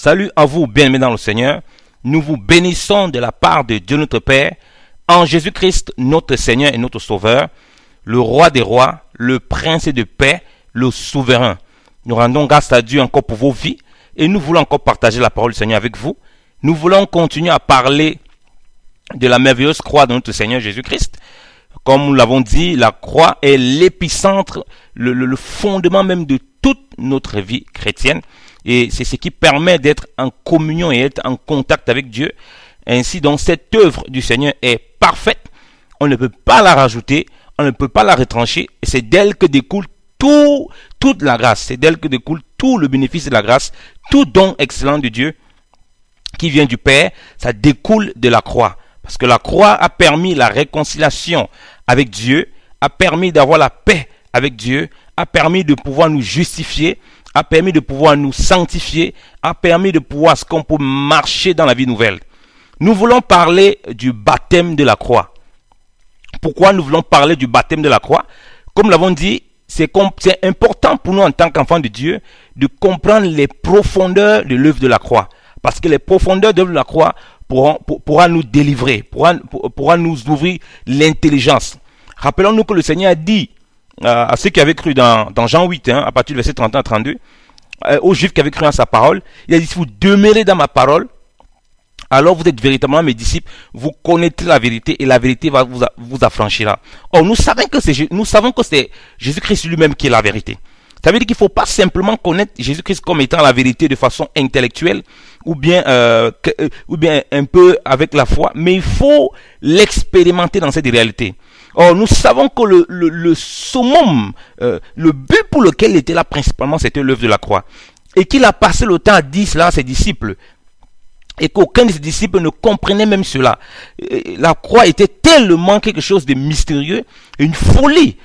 Salut à vous, bien-aimés dans le Seigneur. Nous vous bénissons de la part de Dieu notre Père, en Jésus-Christ, notre Seigneur et notre Sauveur, le Roi des rois, le Prince de paix, le Souverain. Nous rendons grâce à Dieu encore pour vos vies et nous voulons encore partager la parole du Seigneur avec vous. Nous voulons continuer à parler de la merveilleuse croix de notre Seigneur Jésus-Christ. Comme nous l'avons dit, la croix est l'épicentre, le fondement même de toute notre vie chrétienne. Et c'est ce qui permet d'être en communion et être en contact avec Dieu. Ainsi, donc, cette œuvre du Seigneur est parfaite. On ne peut pas la rajouter, on ne peut pas la retrancher. Et c'est d'elle que découle toute la grâce. C'est d'elle que découle tout le bénéfice de la grâce, tout don excellent de Dieu qui vient du Père. Ça découle de la croix. Parce que la croix a permis la réconciliation avec Dieu, a permis d'avoir la paix avec Dieu, a permis de pouvoir nous justifier, a permis de pouvoir nous sanctifier, a permis de pouvoir ce qu'on peut marcher dans la vie nouvelle. Nous voulons parler du baptême de la croix. Pourquoi nous voulons parler du baptême de la croix? Comme nous l'avons dit, c'est important pour nous en tant qu'enfants de Dieu de comprendre les profondeurs de l'œuvre de la croix. Parce que les profondeurs de l'œuvre de la croix pourra nous délivrer, pourra nous ouvrir l'intelligence. Rappelons-nous que le Seigneur a dit à ceux qui avaient cru dans Jean 8, à partir du verset 31 à 32, aux Juifs qui avaient cru en sa parole, il a dit, si vous demeurez dans ma parole, alors vous êtes véritablement mes disciples, vous connaîtrez la vérité et la vérité vous affranchira. Or, nous savons que c'est Jésus-Christ lui-même qui est la vérité. Ça veut dire qu'il ne faut pas simplement connaître Jésus-Christ comme étant la vérité de façon intellectuelle ou bien un peu avec la foi, mais il faut l'expérimenter dans cette réalité. Or, nous savons que le summum, le but pour lequel il était là principalement, c'était l'œuvre de la croix. Et qu'il a passé le temps à dire cela à ses disciples. Et qu'aucun de ses disciples ne comprenait même cela. La croix était tellement quelque chose de mystérieux, une folie.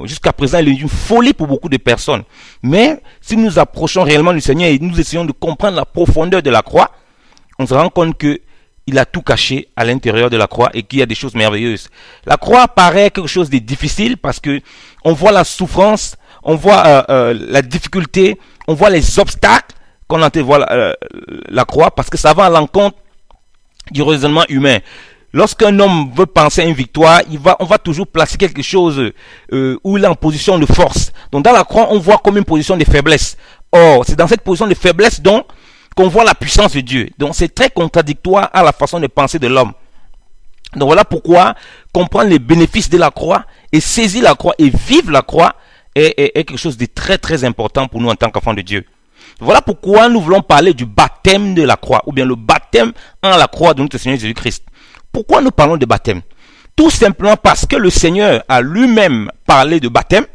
Jusqu'à présent, il est une folie pour beaucoup de personnes. Mais si nous approchons réellement du Seigneur et nous essayons de comprendre la profondeur de la croix, on se rend compte que il a tout caché à l'intérieur de la croix et qu'il y a des choses merveilleuses. La croix paraît quelque chose de difficile parce que on voit la souffrance, on voit la difficulté, on voit les obstacles qu'on voit la croix, parce que ça va à l'encontre du raisonnement humain. Lorsqu'un homme veut penser à une victoire, on va toujours placer quelque chose où il est en position de force. Donc dans la croix, on voit comme une position de faiblesse. Or, c'est dans cette position de faiblesse qu'on voit la puissance de Dieu. Donc c'est très contradictoire à la façon de penser de l'homme. Donc voilà pourquoi comprendre les bénéfices de la croix et saisir la croix et vivre la croix est quelque chose de très très important pour nous en tant qu'enfants de Dieu. Voilà pourquoi nous voulons parler du baptême de la croix, ou bien le baptême en la croix de notre Seigneur Jésus-Christ. Pourquoi nous parlons de baptême? Tout simplement parce que le Seigneur a lui-même parlé de baptême,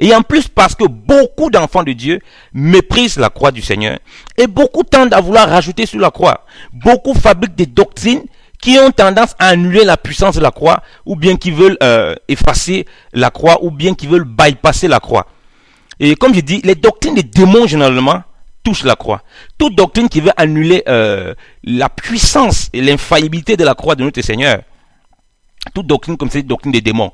et en plus parce que beaucoup d'enfants de Dieu méprisent la croix du Seigneur, et beaucoup tendent à vouloir rajouter sur la croix. Beaucoup fabriquent des doctrines qui ont tendance à annuler la puissance de la croix, ou bien qui veulent effacer la croix, ou bien qui veulent bypasser la croix. Et comme je dis, les doctrines des démons généralement touchent la croix. Toute doctrine qui veut annuler la puissance et l'infaillibilité de la croix de notre Seigneur. Toute doctrine comme c'est une doctrine des démons.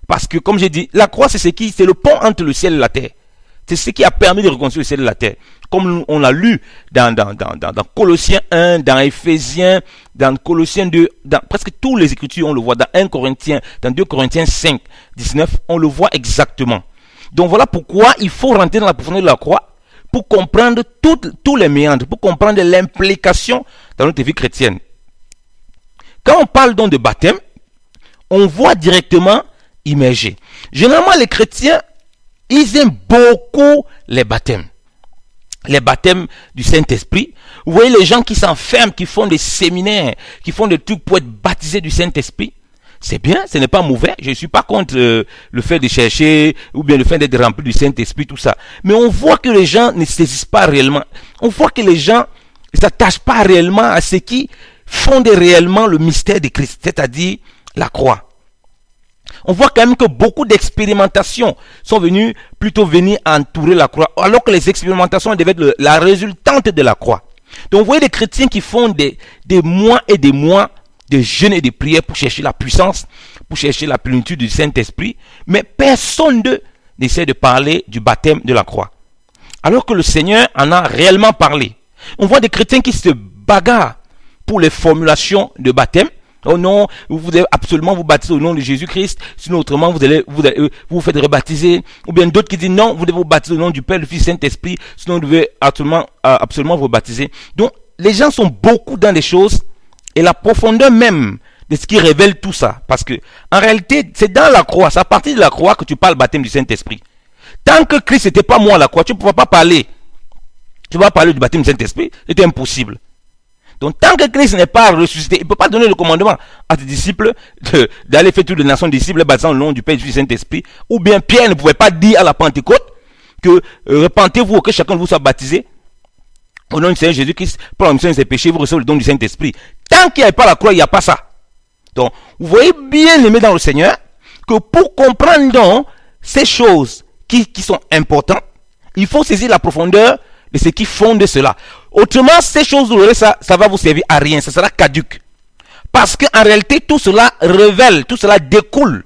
Parce que comme j'ai dit, la croix c'est le pont entre le ciel et la terre. C'est ce qui a permis de reconstruire le ciel et la terre. Comme on l'a lu dans Colossiens 1, dans Éphésiens, dans Colossiens 2, dans presque toutes les Écritures, on le voit dans 1 Corinthiens, dans 2 Corinthiens 5, 19, on le voit exactement. Donc voilà pourquoi il faut rentrer dans la profondeur de la croix pour comprendre tous les méandres, pour comprendre l'implication dans notre vie chrétienne. Quand on parle donc de baptême, on voit directement immerger. Généralement, les chrétiens, ils aiment beaucoup les baptêmes. Les baptêmes du Saint-Esprit. Vous voyez les gens qui s'enferment, qui font des séminaires, qui font des trucs pour être baptisés du Saint-Esprit. C'est bien, ce n'est pas mauvais. Je ne suis pas contre le fait de chercher ou bien le fait d'être rempli du Saint-Esprit, tout ça. Mais on voit que les gens ne saisissent pas réellement. On voit que les gens ne s'attachent pas réellement à ce qui fonde réellement le mystère de Christ, c'est-à-dire la croix. On voit quand même que beaucoup d'expérimentations sont venues entourer la croix, alors que les expérimentations devaient être la résultante de la croix. Donc vous voyez des chrétiens qui font des mois et des mois de jeûne et de prière pour chercher la puissance, pour chercher la plénitude du Saint-Esprit, mais personne d'eux n'essaie de parler du baptême de la croix. Alors que le Seigneur en a réellement parlé. On voit des chrétiens qui se bagarrent pour les formulations de baptême. Oh non, vous devez absolument vous baptiser au nom de Jésus-Christ, sinon autrement vous faites rebaptiser. Ou bien d'autres qui disent non, vous devez vous baptiser au nom du Père, du Fils, Saint-Esprit, sinon vous devez absolument vous baptiser. Donc les gens sont beaucoup dans des choses et la profondeur même de ce qui révèle tout ça. Parce que en réalité, c'est dans la croix, c'est à partir de la croix que tu parles baptême du Saint-Esprit. Tant que Christ n'était pas mort à la croix, tu ne pouvais pas parler. Tu ne vas pas parler du baptême du Saint-Esprit, c'était impossible. Donc, tant que Christ n'est pas ressuscité, il ne peut pas donner le commandement à ses disciples d'aller faire toutes les nations disciples, baptisant le nom du Père, du Fils et du Saint-Esprit. Ou bien Pierre ne pouvait pas dire à la Pentecôte que repentez-vous, que chacun de vous soit baptisé au nom du Seigneur Jésus-Christ pour la rémission de ses péchés, vous recevez le don du Saint-Esprit. Tant qu'il n'y a pas la croix, il n'y a pas ça. Donc, vous voyez bien aimé dans le Seigneur que pour comprendre donc ces choses qui sont importantes, il faut saisir la profondeur de ce qui fonde cela. Autrement, ces choses, ça va vous servir à rien, ça sera caduque. Parce qu'en réalité, tout cela révèle, tout cela découle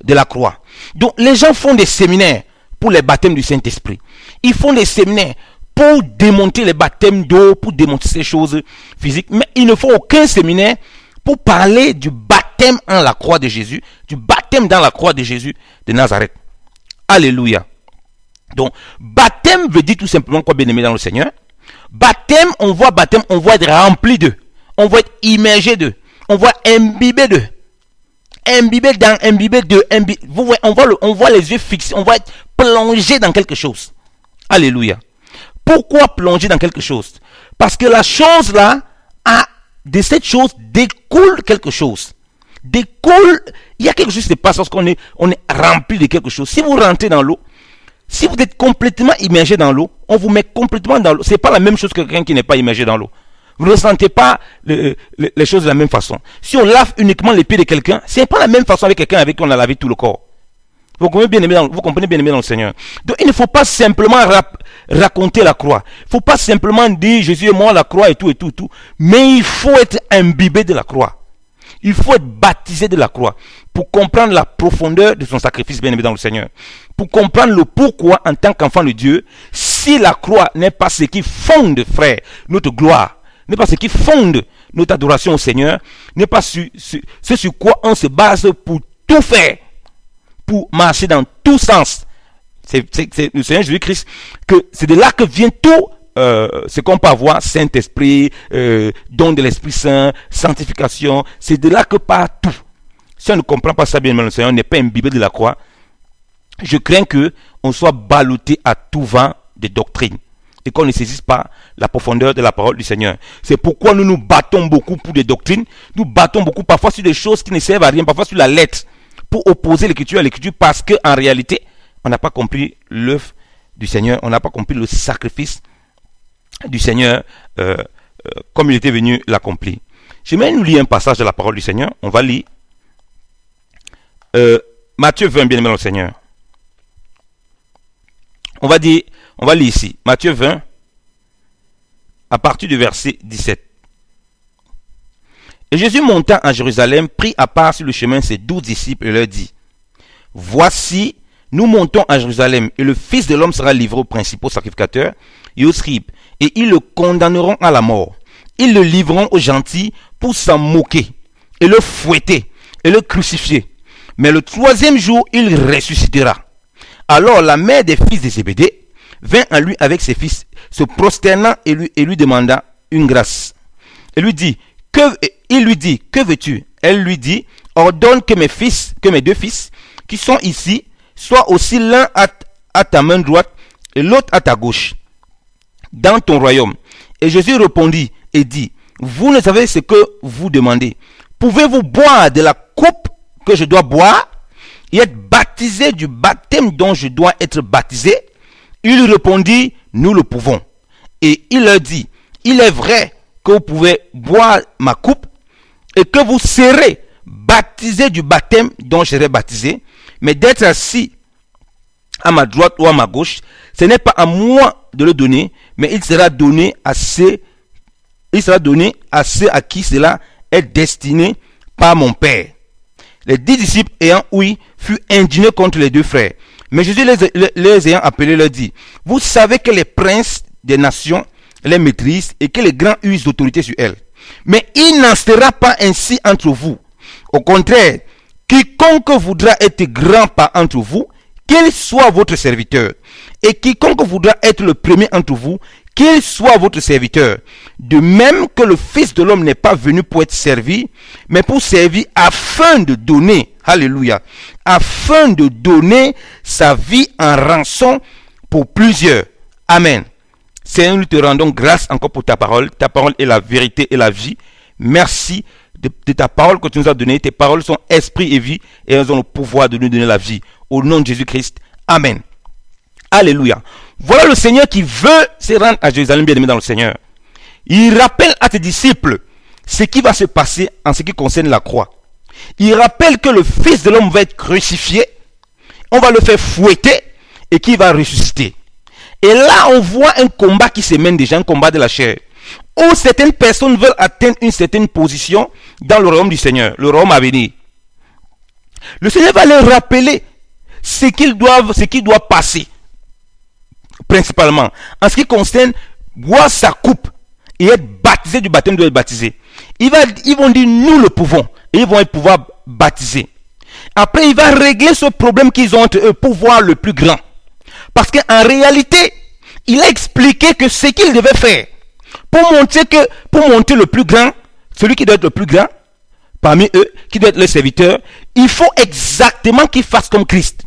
de la croix. Donc, les gens font des séminaires pour les baptêmes du Saint-Esprit. Ils font des séminaires pour démonter les baptêmes d'eau, pour démonter ces choses physiques. Mais ils ne font aucun séminaire pour parler du baptême en la croix de Jésus, du baptême dans la croix de Jésus de Nazareth. Alléluia. Donc, baptême veut dire tout simplement quoi, bien-aimé dans le Seigneur? Baptême, on voit être rempli d'eux. On voit être immergé d'eux. On voit imbibé d'eux. Imbibé d'eux. Vous voyez, on voit les yeux fixés. On voit être plongé dans quelque chose. Alléluia. Pourquoi plonger dans quelque chose? Parce que la chose là, de cette chose découle quelque chose. Il y a quelque chose qui se passe lorsqu'on est rempli de quelque chose. Si vous rentrez dans l'eau, si vous êtes complètement immergé dans l'eau, on vous met complètement dans l'eau. Ce n'est pas la même chose que quelqu'un qui n'est pas immergé dans l'eau. Vous ne ressentez pas les choses de la même façon. Si on lave uniquement les pieds de quelqu'un, ce n'est pas la même façon avec quelqu'un avec qui on a lavé tout le corps. Vous comprenez bien aimé dans le Seigneur. Donc il ne faut pas simplement raconter la croix. Il ne faut pas simplement dire Jésus est mort à la croix et tout. Mais il faut être imbibé de la croix. Il faut être baptisé de la croix pour comprendre la profondeur de son sacrifice bien-aimé dans le Seigneur. Pour comprendre le pourquoi en tant qu'enfant de Dieu, si la croix n'est pas ce qui fonde, frère, notre gloire, n'est pas ce qui fonde notre adoration au Seigneur, n'est pas ce sur quoi on se base pour tout faire, pour marcher dans tous sens. C'est le Seigneur Jésus-Christ, que c'est de là que vient tout ce qu'on peut avoir, Saint-Esprit, don de l'Esprit Saint, sanctification, c'est de là que part tout. Si on ne comprend pas ça bien, le Seigneur n'est pas imbibé de la croix, je crains qu'on soit ballotté à tout vent de doctrine et qu'on ne saisisse pas la profondeur de la parole du Seigneur. C'est pourquoi nous nous battons beaucoup pour des doctrines, nous battons beaucoup parfois sur des choses qui ne servent à rien, parfois sur la lettre, pour opposer l'écriture à l'écriture, parce qu'en réalité, on n'a pas compris l'œuvre du Seigneur, on n'a pas compris le sacrifice du Seigneur comme il était venu l'accomplir. J'aimerais nous lire un passage de la parole du Seigneur. On va lire Matthieu 20, bien aimé dans le Seigneur. On va lire ici Matthieu 20 à partir du verset 17. Et Jésus montant à Jérusalem prit à part sur le chemin ses 12 disciples et leur dit: Voici, nous montons à Jérusalem, et le Fils de l'homme sera livré aux principaux sacrificateurs et aux scribes, et ils le condamneront à la mort. Ils le livreront aux gentils pour s'en moquer, et le fouetter, et le crucifier. Mais le troisième jour, il ressuscitera. Alors la mère des fils de Zébédée vint à lui avec ses fils, se prosternant et lui demanda une grâce. Il lui dit, que veux-tu? Elle lui dit, ordonne que mes deux fils, qui sont ici, soient aussi l'un à ta main droite et l'autre à ta gauche, dans ton royaume. Et Jésus répondit et dit, vous ne savez ce que vous demandez. Pouvez-vous boire de la coupe que je dois boire et être baptisé du baptême dont je dois être baptisé? Il répondit, nous le pouvons. Et il leur dit, il est vrai que vous pouvez boire ma coupe et que vous serez baptisé du baptême dont je serai baptisé, mais d'être assis à ma droite ou à ma gauche, ce n'est pas à moi de le donner, mais il sera donné à ceux à qui cela est destiné par mon Père. Les 10 disciples ayant ouï furent indignés contre les deux frères. Mais Jésus les ayant appelés leur dit, vous savez que les princes des nations les maîtrisent et que les grands usent d'autorité sur elles. Mais il n'en sera pas ainsi entre vous. Au contraire, quiconque voudra être grand par entre vous, qu'il soit votre serviteur. Et quiconque voudra être le premier entre vous, qu'il soit votre serviteur. De même que le Fils de l'homme n'est pas venu pour être servi, mais pour servir afin de donner, alléluia, afin de donner sa vie en rançon pour plusieurs. Amen. Seigneur, nous te rendons grâce encore pour ta parole. Ta parole est la vérité et la vie. Merci de ta parole que tu nous as donnée. Tes paroles sont esprit et vie et elles ont le pouvoir de nous donner la vie. Au nom de Jésus-Christ. Amen. Alléluia. Voilà le Seigneur qui veut se rendre à Jérusalem, bien-aimé dans le Seigneur. Il rappelle à tes disciples ce qui va se passer en ce qui concerne la croix. Il rappelle que le Fils de l'homme va être crucifié, on va le faire fouetter et qu'il va ressusciter. Et là, on voit un combat qui se mène déjà, un combat de la chair, où certaines personnes veulent atteindre une certaine position dans le royaume du Seigneur, le royaume à venir. Le Seigneur va leur rappeler ce qu'ils doivent passer, principalement, en ce qui concerne boire sa coupe et être baptisé du baptême de être baptisé. Ils vont dire, nous le pouvons, et ils vont pouvoir baptiser. Après, il va régler ce problème qu'ils ont entre eux pour voir le plus grand. Parce qu'en réalité, il a expliqué que ce qu'il devait faire pour monter le plus grand, celui qui doit être le plus grand parmi eux, qui doit être le serviteur, il faut exactement qu'il fasse comme Christ.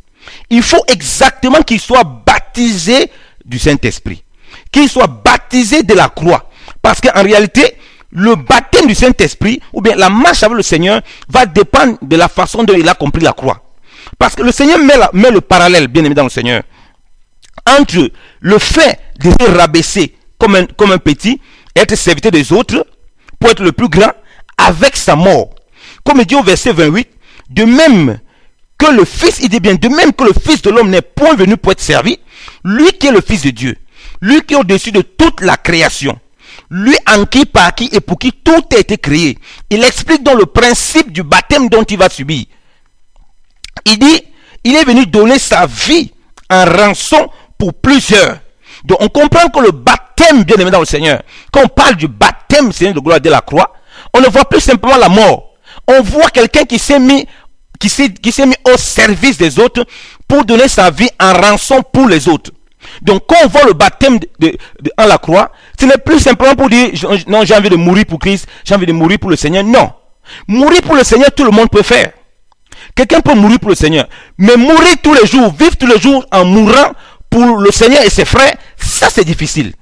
Il faut exactement qu'il soit baptisé du Saint-Esprit, qu'il soit baptisé de la croix. Parce qu'en réalité, le baptême du Saint-Esprit, ou bien la marche avec le Seigneur, va dépendre de la façon dont il a compris la croix. Parce que le Seigneur met le parallèle, bien aimé dans le Seigneur, entre le fait de se rabaisser comme un petit, être serviteur des autres, pour être le plus grand, avec sa mort. Comme il dit au verset 28, de même que le Fils, il dit bien, de même que le Fils de l'homme n'est point venu pour être servi, lui qui est le Fils de Dieu, lui qui est au-dessus de toute la création, lui en qui, par qui et pour qui tout a été créé. Il explique donc le principe du baptême dont il va subir. Il dit, il est venu donner sa vie en rançon pour plusieurs. Donc on comprend que le baptême, bien aimé dans le Seigneur, quand on parle du baptême, Seigneur de gloire de la croix, on ne voit plus simplement la mort. On voit quelqu'un qui s'est mis au service des autres pour donner sa vie en rançon pour les autres. Donc quand on voit le baptême en la croix, ce n'est plus simplement pour dire non, j'ai envie de mourir pour Christ, j'ai envie de mourir pour le Seigneur. Non. Mourir pour le Seigneur, tout le monde peut faire. Quelqu'un peut mourir pour le Seigneur. Mais mourir tous les jours, vivre tous les jours en mourant pour le Seigneur et ses frères, ça c'est difficile.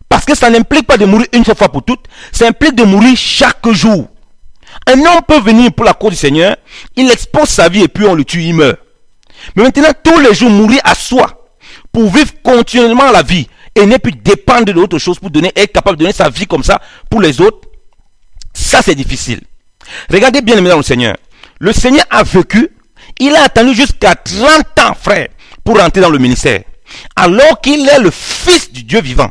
Parce que ça n'implique pas de mourir une seule fois pour toutes, ça implique de mourir chaque jour. Un homme peut venir pour la cause du Seigneur, il expose sa vie et puis on le tue, il meurt. Mais maintenant, tous les jours, mourir à soi, pour vivre continuellement la vie, et ne plus dépendre d'autre chose pour être capable de donner sa vie comme ça pour les autres, ça c'est difficile. Regardez bien dans le Seigneur. Le Seigneur a vécu, il a attendu jusqu'à 30 ans, frère, pour rentrer dans le ministère. Alors qu'il est le Fils du Dieu vivant.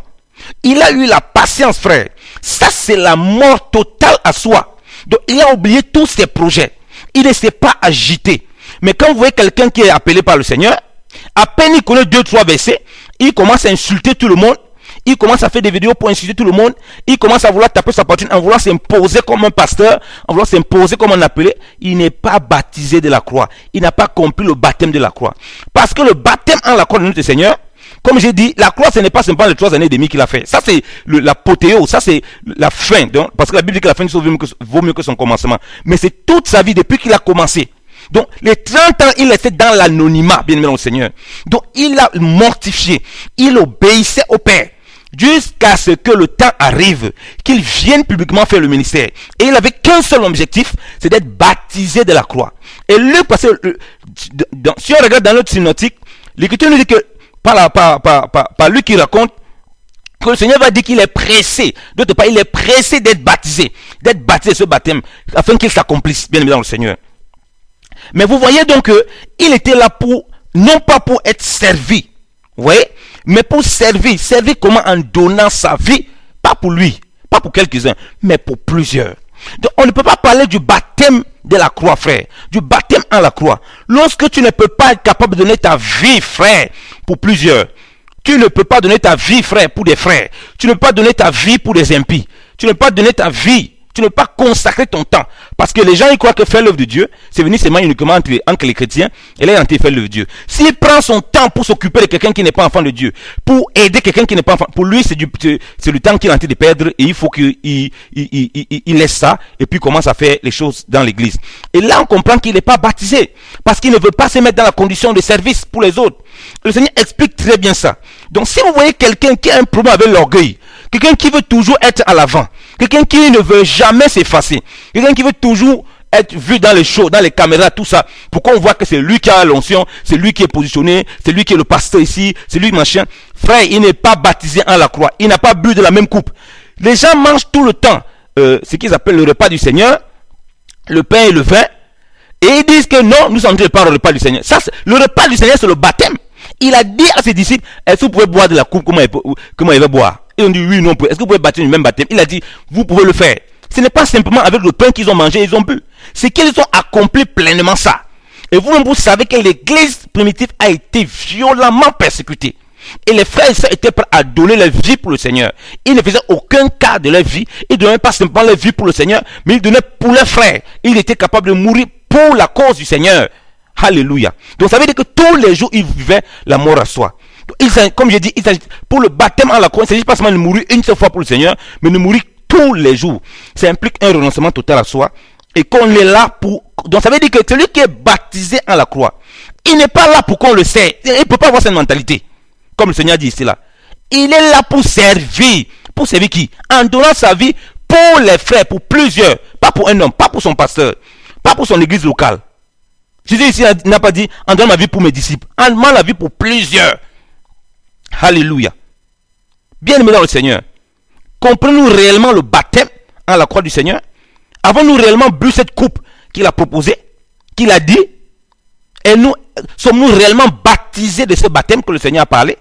Il a eu la patience, frère. Ça, c'est la mort totale à soi. Donc, il a oublié tous ses projets. Il ne s'est pas agité. Mais quand vous voyez quelqu'un qui est appelé par le Seigneur, à peine il connaît 2-3 versets, il commence à insulter tout le monde. Il commence à faire des vidéos pour insulter tout le monde. Il commence à vouloir taper sa poitrine, en vouloir s'imposer comme un pasteur, en vouloir s'imposer comme un appelé. Il n'est pas baptisé de la croix. Il n'a pas compris le baptême de la croix. Parce que le baptême en la croix de notre Seigneur, comme j'ai dit, la croix, ce n'est pas simplement les 3 années et demie qu'il a fait. Ça, c'est l'apothéose. Ça, c'est la fin. Donc, parce que la Bible dit que la fin du jour vaut mieux que son commencement. Mais c'est toute sa vie depuis qu'il a commencé. Donc, les 30 ans, il était dans l'anonymat, bien aimé dans le Seigneur. Donc, il a mortifié. Il obéissait au Père. Jusqu'à ce que le temps arrive, qu'il vienne publiquement faire le ministère. Et il n'avait qu'un seul objectif, c'est d'être baptisé de la croix. Et Luc, parce que si on regarde dans notre synoptique, l'Écriture nous dit que, par Luc qui raconte, que le Seigneur va dire qu'il est pressé. D'autre part, il est pressé d'être baptisé ce baptême, afin qu'il s'accomplisse, bien évidemment, dans le Seigneur. Mais vous voyez donc qu'il était là non pas pour être servi, vous voyez, mais pour servir. Servir comment? En donnant sa vie, pas pour lui, pas pour quelques-uns, mais pour plusieurs. Donc, on ne peut pas parler du baptême de la croix, frère. Du baptême en la croix. Lorsque tu ne peux pas être capable de donner ta vie, frère, pour plusieurs. Tu ne peux pas donner ta vie, frère, pour des frères. Tu ne peux pas donner ta vie pour des impies. Tu ne peux pas donner ta vie. Tu ne peux pas consacrer ton temps. Parce que les gens, ils croient que faire l'œuvre de Dieu, c'est venir seulement uniquement entre les chrétiens. Et là, il est en train de faire l'œuvre de Dieu. S'il prend son temps pour s'occuper de quelqu'un qui n'est pas enfant de Dieu, pour aider quelqu'un qui n'est pas enfant, pour lui, c'est le temps qu'il est en train de perdre. Et il faut qu'il laisse ça. Et puis commence à faire les choses dans l'église. Et là, on comprend qu'il n'est pas baptisé. Parce qu'il ne veut pas se mettre dans la condition de service pour les autres. Le Seigneur explique très bien ça. Donc, si vous voyez quelqu'un qui a un problème avec l'orgueil, quelqu'un qui veut toujours être à l'avant, quelqu'un qui ne veut jamais s'effacer, quelqu'un qui veut toujours être vu dans les shows, dans les caméras, tout ça, pour qu'on voit que c'est lui qui a l'onction, c'est lui qui est positionné, c'est lui qui est le pasteur ici, c'est lui machin. Frère, il n'est pas baptisé en la croix, il n'a pas bu de la même coupe. Les gens mangent tout le temps ce qu'ils appellent le repas du Seigneur, le pain et le vin, et ils disent que non, nous sommes pas le repas du Seigneur. Ça, le repas du Seigneur, c'est le baptême. Il a dit à ses disciples, est-ce que vous pouvez boire de la coupe comment il va boire? Ils ont dit oui, non. Est-ce que vous pouvez baptiser du même baptême? Il a dit, vous pouvez le faire. Ce n'est pas simplement avec le pain qu'ils ont mangé, ils ont bu. C'est qu'ils ont accompli pleinement ça. Et vous-même, vous savez que l'église primitive a été violemment persécutée. Et les frères et sœurs étaient prêts à donner leur vie pour le Seigneur. Ils ne faisaient aucun cas de leur vie. Ils ne donnaient pas simplement leur vie pour le Seigneur, mais ils donnaient pour leurs frères. Ils étaient capables de mourir pour la cause du Seigneur. Alléluia. Donc ça veut dire que tous les jours, ils vivaient la mort à soi. Comme je dis, pour le baptême en la croix, il ne s'agit pas seulement de mourir une seule fois pour le Seigneur, mais de mourir tous les jours. Ça implique un renoncement total à soi. Et qu'on est là pour... Donc ça veut dire que celui qui est baptisé en la croix, il n'est pas là pour qu'on le sait. Il ne peut pas avoir cette mentalité. Comme le Seigneur dit ici là. Il est là pour servir. Pour servir qui? En donnant sa vie pour les frères, pour plusieurs. Pas pour un homme, pas pour son pasteur, pas pour son église locale. Jésus ici n'a pas dit en donnant ma vie pour mes disciples. En donnant la vie pour plusieurs. Alléluia. Bien-aimés dans le Seigneur, comprenons-nous réellement le baptême en la croix du Seigneur? Avons-nous réellement bu cette coupe qu'il a proposée, qu'il a dit? Et nous, sommes-nous réellement baptisés de ce baptême que le Seigneur a parlé?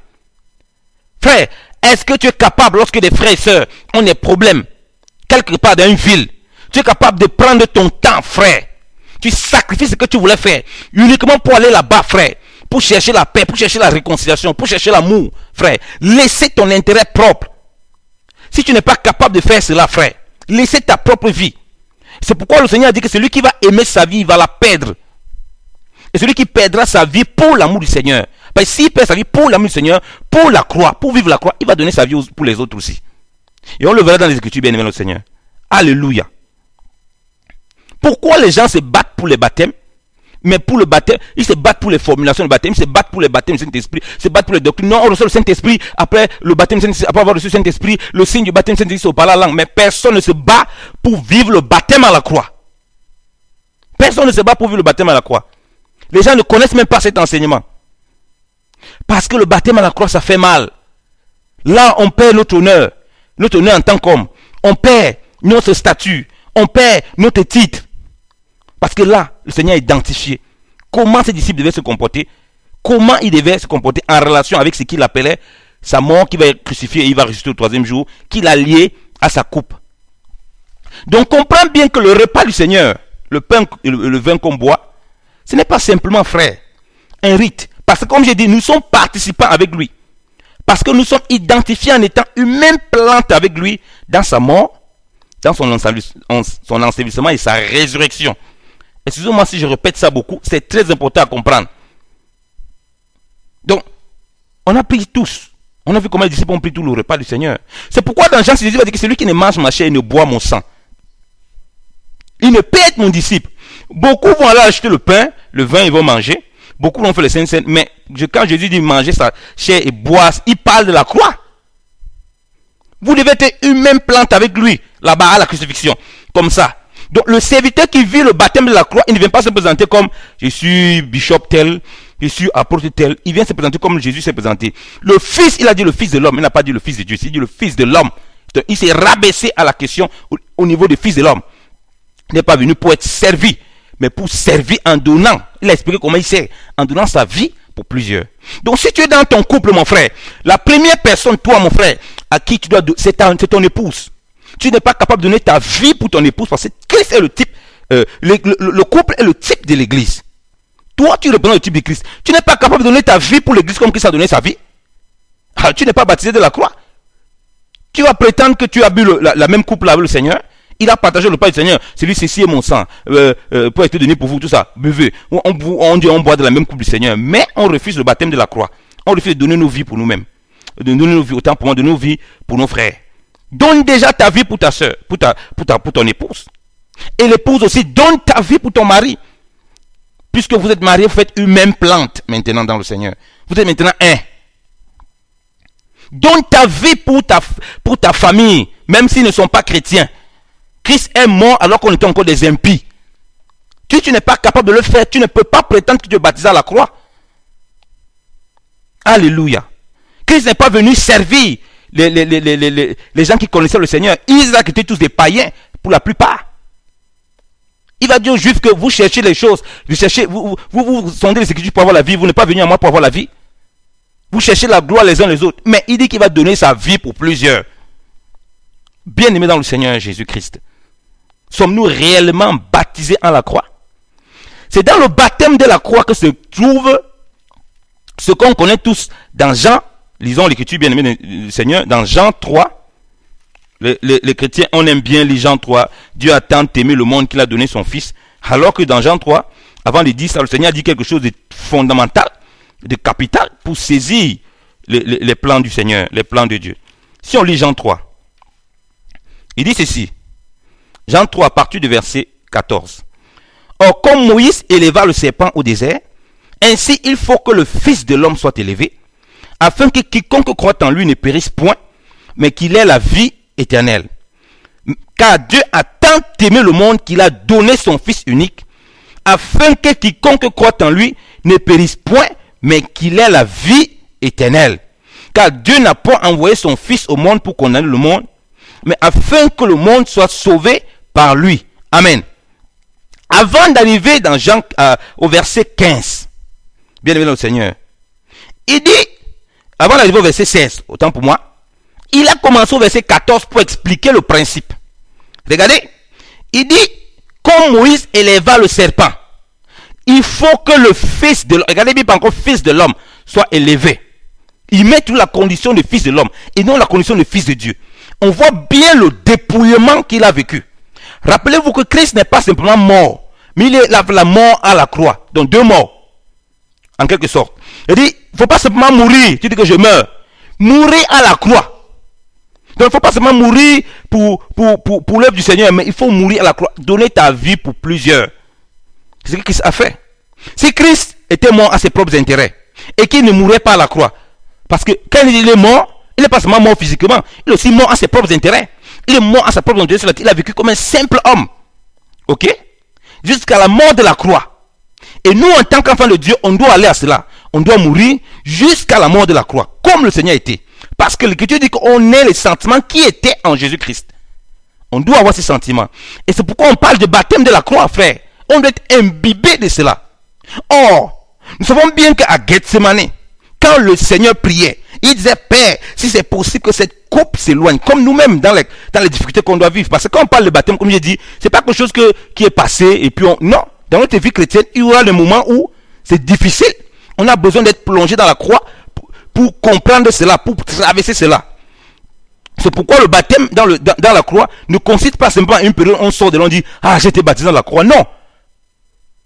Frère, est-ce que tu es capable, lorsque des frères et sœurs ont des problèmes, quelque part dans une ville, tu es capable de prendre ton temps, frère? Tu sacrifies ce que tu voulais faire, uniquement pour aller là-bas, frère, pour chercher la paix, pour chercher la réconciliation, pour chercher l'amour, frère. Laissez ton intérêt propre. Si tu n'es pas capable de faire cela, frère, laissez ta propre vie. C'est pourquoi le Seigneur a dit que celui qui va aimer sa vie, il va la perdre. Et celui qui perdra sa vie pour l'amour du Seigneur. Parce que s'il perd sa vie pour l'amour du Seigneur, pour la croix, pour vivre la croix, il va donner sa vie pour les autres aussi. Et on le verra dans les Écritures, bien aimé le Seigneur. Alléluia. Pourquoi les gens se battent pour les baptêmes? Mais pour le baptême, ils se battent pour les formulations du baptême, ils se battent pour les baptêmes du Saint-Esprit, ils se battent pour les doctrines. Non, on reçoit le Saint-Esprit après le baptême, après avoir reçu le Saint-Esprit, le signe du baptême du Saint-Esprit, c'est au parler la langue. Mais personne ne se bat pour vivre le baptême à la croix. Personne ne se bat pour vivre le baptême à la croix. Les gens ne connaissent même pas cet enseignement. Parce que le baptême à la croix, ça fait mal. Là, on perd notre honneur en tant qu'homme. On perd notre statut, on perd notre titre. Parce que là, le Seigneur a identifié comment ses disciples devaient se comporter, comment ils devaient se comporter en relation avec ce qu'il appelait sa mort, qui va être crucifié et il va ressusciter au troisième jour, qu'il a lié à sa coupe. Donc, comprends bien que le repas du Seigneur, le pain et le vin qu'on boit, ce n'est pas simplement, frère, un rite. Parce que, comme j'ai dit, nous sommes participants avec lui. Parce que nous sommes identifiés en étant une même plante avec lui dans sa mort, dans son ensevelissement et sa résurrection. Excusez-moi si je répète ça beaucoup, c'est très important à comprendre. Donc, on a pris tous. On a vu comment les disciples ont pris tout le repas du Seigneur. C'est pourquoi dans Jean 6, Jésus va dire que celui qui ne mange ma chair et ne boit mon sang, il ne peut être mon disciple. Beaucoup vont aller acheter le pain, le vin, ils vont manger. Beaucoup vont faire le Saint-Saint. Mais quand Jésus dit manger sa chair et boire, il parle de la croix. Vous devez être une même plante avec lui, là-bas à la crucifixion. Comme ça. Donc le serviteur qui vit le baptême de la croix, il ne vient pas se présenter comme je suis bishop tel, je suis apôtre tel. Il vient se présenter comme Jésus s'est présenté. Le fils, il a dit le fils de l'homme, il n'a pas dit le fils de Dieu, il dit le fils de l'homme. Il s'est rabaissé à la question au niveau du fils de l'homme. Il n'est pas venu pour être servi, mais pour servir en donnant. Il a expliqué comment il sert, en donnant sa vie pour plusieurs. Donc si tu es dans ton couple, mon frère, la première personne, toi mon frère, à qui tu dois, c'est ton épouse. Tu n'es pas capable de donner ta vie pour ton épouse parce que Christ est le type, le couple est le type de l'église. Toi, tu représentes le type de Christ. Tu n'es pas capable de donner ta vie pour l'église comme Christ a donné sa vie. Ah, tu n'es pas baptisé de la croix. Tu vas prétendre que tu as bu la même coupe avec le Seigneur. Il a partagé le pain du Seigneur. Celui, ceci est mon sang. Pour être donné pour vous, tout ça. Buvez. On dit on boit de la même coupe du Seigneur. Mais on refuse le baptême de la croix. On refuse de donner nos vies pour nous-mêmes. De donner nos vies, autant pour moi, de nos vies pour nos frères. Donne déjà ta vie pour ta soeur, pour ton épouse. Et l'épouse aussi, donne ta vie pour ton mari. Puisque vous êtes mariés, vous faites une même plante maintenant dans le Seigneur. Vous êtes maintenant un. Donne ta vie pour ta famille, même s'ils ne sont pas chrétiens. Christ est mort alors qu'on était encore des impies. Tu n'es pas capable de le faire, tu ne peux pas prétendre que tu es baptisé à la croix. Alléluia. Christ n'est pas venu servir les gens qui connaissaient le Seigneur. Ils étaient tous des païens, pour la plupart. Il va dire aux Juifs que vous cherchez les choses, vous sondez les Écritures pour avoir la vie, vous n'êtes pas venu à moi pour avoir la vie. Vous cherchez la gloire les uns les autres. Mais il dit qu'il va donner sa vie pour plusieurs. Bien-aimés dans le Seigneur Jésus-Christ. Sommes-nous réellement baptisés en la croix? C'est dans le baptême de la croix que se trouve ce qu'on connaît tous dans Jean. Lisons l'écriture bien-aimée du Seigneur. Dans Jean 3. Les chrétiens, on aime bien lire Jean 3. Dieu a tant aimé le monde qu'il a donné son fils. Alors que dans Jean 3, avant de dire ça, le Seigneur a dit quelque chose de fondamental, de capital, pour saisir les plans du Seigneur, les plans de Dieu. Si on lit Jean 3, il dit ceci. Jean 3, à partir du verset 14. Or, comme Moïse éleva le serpent au désert, ainsi il faut que le Fils de l'homme soit élevé, afin que quiconque croit en lui ne périsse point, mais qu'il ait la vie éternelle. Car Dieu a tant aimé le monde qu'il a donné son Fils unique, afin que quiconque croit en lui ne périsse point, mais qu'il ait la vie éternelle. Car Dieu n'a pas envoyé son Fils au monde pour condamner le monde, mais afin que le monde soit sauvé par lui. Amen. Avant d'arriver dans Jean au verset 15, bien aimé dans le Seigneur, il dit, avant d'arriver au verset 16, autant pour moi, il a commencé au verset 14 pour expliquer le principe. Regardez, il dit, comme Moïse éleva le serpent, il faut que le Fils de l'homme, regardez bien encore, Fils de l'homme, soit élevé. Il met toute la condition de Fils de l'homme et non la condition de Fils de Dieu. On voit bien le dépouillement qu'il a vécu. Rappelez-vous que Christ n'est pas simplement mort, mais il est la mort à la croix. Donc 2 morts, en quelque sorte. Il dit, il ne faut pas simplement mourir, tu dis que je meurs. Mourir à la croix. Donc il ne faut pas simplement mourir pour l'œuvre du Seigneur, mais il faut mourir à la croix. Donner ta vie pour plusieurs. C'est ce que Christ a fait. Si Christ était mort à ses propres intérêts, et qu'il ne mourait pas à la croix, parce que quand il est mort, il n'est pas seulement mort physiquement, il est aussi mort à ses propres intérêts. Il est mort à sa propre intérêt, il a vécu comme un simple homme. Ok? Jusqu'à la mort de la croix. Et nous, en tant qu'enfants de Dieu, on doit aller à cela. On doit mourir jusqu'à la mort de la croix, comme le Seigneur était. Parce que l'Écriture dit qu'on est les sentiments qui étaient en Jésus-Christ. On doit avoir ces sentiments. Et c'est pourquoi on parle de baptême de la croix, frère. On doit être imbibé de cela. Or, nous savons bien qu'à Gethsemane, quand le Seigneur priait, il disait, Père, si c'est possible que cette coupe s'éloigne, comme nous-mêmes dans les difficultés qu'on doit vivre. Parce que quand on parle de baptême, comme j'ai dit, c'est pas quelque chose qui est passé et puis non. Dans notre vie chrétienne, il y aura des moments où c'est difficile. On a besoin d'être plongé dans la croix pour comprendre cela, pour traverser cela. C'est pourquoi le baptême dans la croix ne consiste pas simplement à une période où on sort de là, on dit, ah, j'ai été baptisé dans la croix. Non.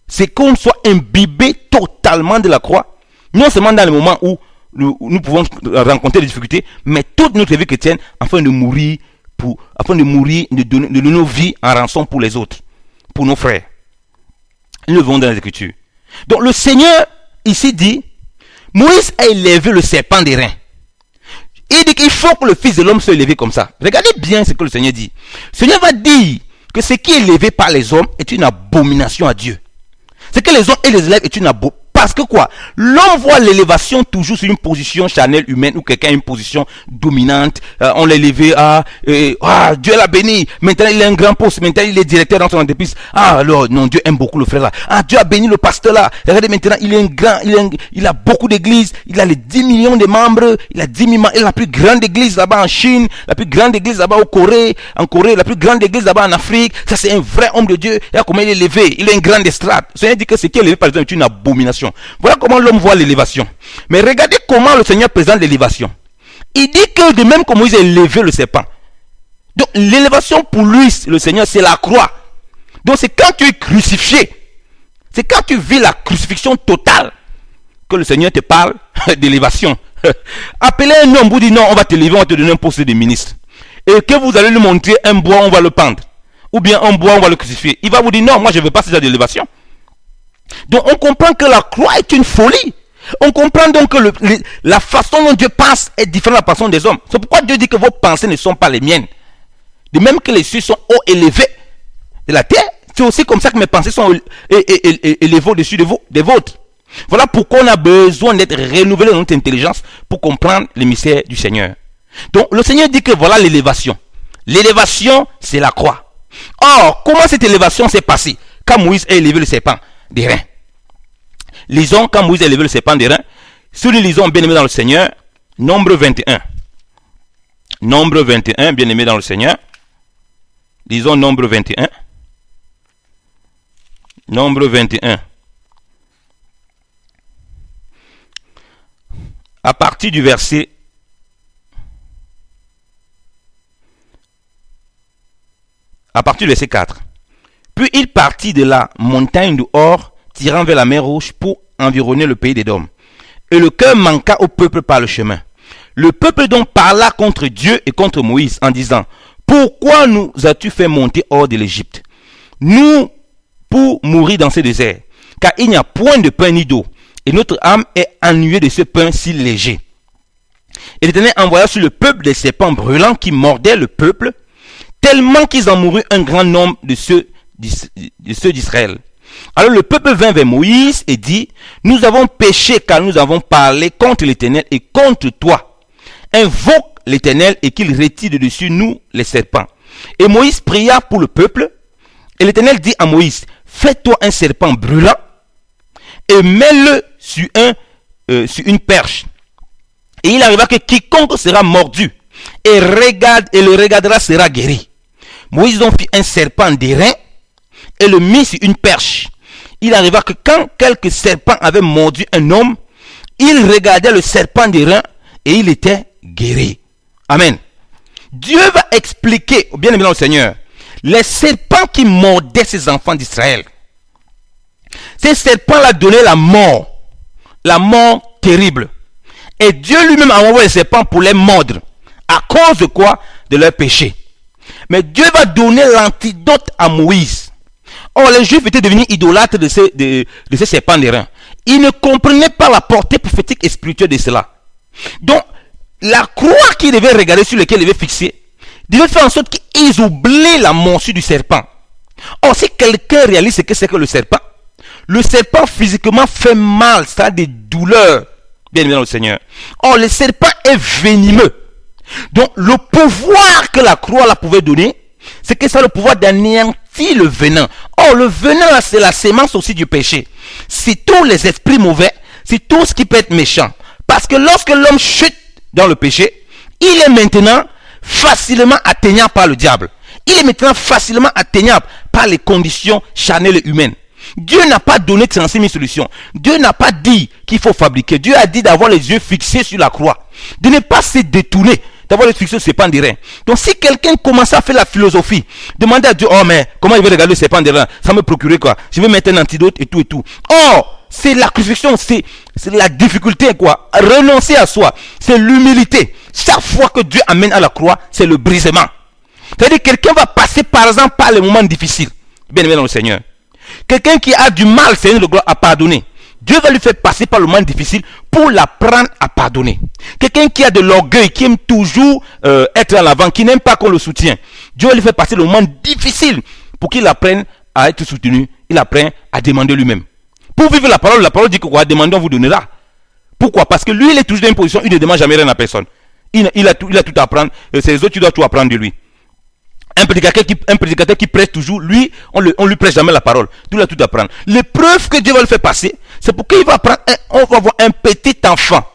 C'est qu'on soit imbibé totalement de la croix. Non seulement dans les moments où nous pouvons rencontrer des difficultés, mais toute notre vie chrétienne, afin de mourir, de donner nos vies en rançon pour les autres, pour nos frères. Nous le voyons dans les Écritures. Donc le Seigneur ici dit, Moïse a élevé le serpent des reins. Il dit qu'il faut que le Fils de l'homme soit élevé comme ça. Regardez bien ce que le Seigneur dit. Le Seigneur va dire que ce qui est élevé par les hommes est une abomination à Dieu. Ce que les hommes et les élèves est une abomination. Parce que quoi? L'homme voit l'élévation toujours sur une position charnelle humaine où quelqu'un a une position dominante. On l'a élevé à Dieu l'a béni. Maintenant il a un grand poste. Maintenant il est directeur dans son entreprise. Ah alors non, Dieu aime beaucoup le frère là. Ah Dieu a béni le pasteur là. Regardez maintenant il est un grand, il a beaucoup d'églises. Il a les 10 millions de membres. Il a 10 000 membres. Il a la plus grande église là-bas en Chine, la plus grande église là-bas en Corée, la plus grande église là-bas en Afrique. Ça c'est un vrai homme de Dieu. Et comment il est élevé. Il a une grande estrade. Le Seigneur dit que ce qui est élevé par exemple est une abomination. Voilà comment l'homme voit l'élévation. Mais regardez comment le Seigneur présente l'élévation. Il dit que de même que Moïse a élevé le serpent. Donc l'élévation pour lui, le Seigneur, c'est la croix. Donc c'est quand tu es crucifié, c'est quand tu vis la crucifixion totale que le Seigneur te parle d'élévation. Appelez un homme, vous dites non, on va te lever, on va te donner un poste de ministre. Et que vous allez lui montrer un bois, on va le pendre. Ou bien un bois, on va le crucifier. Il va vous dire non, moi je ne veux pas ce genre d'élévation. Donc on comprend que la croix est une folie. On comprend donc que la façon dont Dieu pense est différente de la façon des hommes. C'est pourquoi Dieu dit que vos pensées ne sont pas les miennes. De même que les cieux sont hauts élevés de la terre, c'est aussi comme ça que mes pensées sont élevées au-dessus des vôtres. Voilà pourquoi on a besoin d'être renouvelé dans notre intelligence pour comprendre les mystères du Seigneur. Donc le Seigneur dit que voilà l'élévation. L'élévation, c'est la croix. Or, comment cette élévation s'est passée quand Moïse a élevé le serpent des reins? Lisons quand Moïse a élevé le serpent des reins. Si nous lisons bien aimé dans le Seigneur, Nombre 21. Nombre 21, bien aimé dans le Seigneur. Lisons Nombre 21. Nombre 21. À partir du verset 4. Puis il partit de la montagne du Hor, tirant vers la mer Rouge pour environner le pays d'Édom. Et le cœur manqua au peuple par le chemin. Le peuple donc parla contre Dieu et contre Moïse en disant: pourquoi nous as-tu fait monter hors de l'Égypte, nous, pour mourir dans ce désert? Car il n'y a point de pain ni d'eau, et notre âme est ennuyée de ce pain si léger. Et l'Éternel envoya sur le peuple des serpents brûlants qui mordaient le peuple, tellement qu'ils en moururent un grand nombre de ceux d'Israël. Alors le peuple vint vers Moïse et dit: nous avons péché car nous avons parlé contre l'Éternel et contre toi. Invoque l'Éternel et qu'il retire de dessus nous les serpents. Et Moïse pria pour le peuple. Et l'Éternel dit à Moïse: fais-toi un serpent brûlant et mets-le sur une perche. Et il arriva que quiconque sera mordu et le regardera sera guéri. Moïse donc fit un serpent d'airain et le mit sur une perche. Il arriva que quand quelques serpents avaient mordu un homme, il regardait le serpent d'airain et il était guéri. Amen. Dieu va expliquer, bien aimé dans le Seigneur, les serpents qui mordaient ces enfants d'Israël. Ces serpents-là donnaient la mort terrible. Et Dieu lui-même a envoyé les serpents pour les mordre. À cause de quoi? De leur péché. Mais Dieu va donner l'antidote à Moïse. Or, les Juifs étaient devenus idolâtres de ces serpents d'airain. Ils ne comprenaient pas la portée prophétique et spirituelle de cela. Donc, la croix qu'ils devaient regarder, sur laquelle ils devaient fixer, devait faire en sorte qu'ils oublient la morsure du serpent. Or, si quelqu'un réalise ce que c'est que le serpent physiquement fait mal, ça a des douleurs, bien aimé dans le Seigneur. Or, le serpent est venimeux. Donc, le pouvoir que la croix la pouvait donner, c'est que ça a le pouvoir d'anéantir le venin. Or, le venin, là, c'est la sémence aussi du péché. C'est tous les esprits mauvais, c'est tout ce qui peut être méchant. Parce que lorsque l'homme chute dans le péché, il est maintenant facilement atteignable par le diable. Il est maintenant facilement atteignable par les conditions charnelles et humaines. Dieu n'a pas donné 36 000 solutions. Dieu n'a pas dit qu'il faut fabriquer. Dieu a dit d'avoir les yeux fixés sur la croix. De ne pas se détourner, d'avoir les yeux fixés sur le serpent d'airain. Donc si quelqu'un commence à faire la philosophie, demander à Dieu: oh mais comment il veut regarder le serpent d'airain? Ça me procurer quoi? Je vais mettre un antidote et tout et tout. Or, c'est la crucifixion, c'est la difficulté quoi. Renoncer à soi, c'est l'humilité. Chaque fois que Dieu amène à la croix, c'est le brisement. C'est-à-dire quelqu'un va passer par exemple par les moments difficiles. Bien aimé dans le Seigneur. Quelqu'un qui a du mal, Seigneur de gloire, à pardonner, Dieu va lui faire passer par le moment difficile pour l'apprendre à pardonner. Quelqu'un qui a de l'orgueil, qui aime toujours être en avant, qui n'aime pas qu'on le soutienne, Dieu va lui faire passer le moment difficile pour qu'il apprenne à être soutenu, il apprenne à demander lui-même. Pour vivre la parole dit que quoi? Demandez, on vous donnera. Pourquoi? Parce que lui, il est toujours dans une position, il ne demande jamais rien à personne. Il a tout à apprendre. C'est les autres qui doivent tout apprendre de lui. Un prédicateur qui prêche toujours, lui, on lui prêche jamais la parole. Tout il a tout à apprendre. L'épreuve que Dieu va le faire passer, c'est pour qu'il va prendre, on va voir un petit enfant,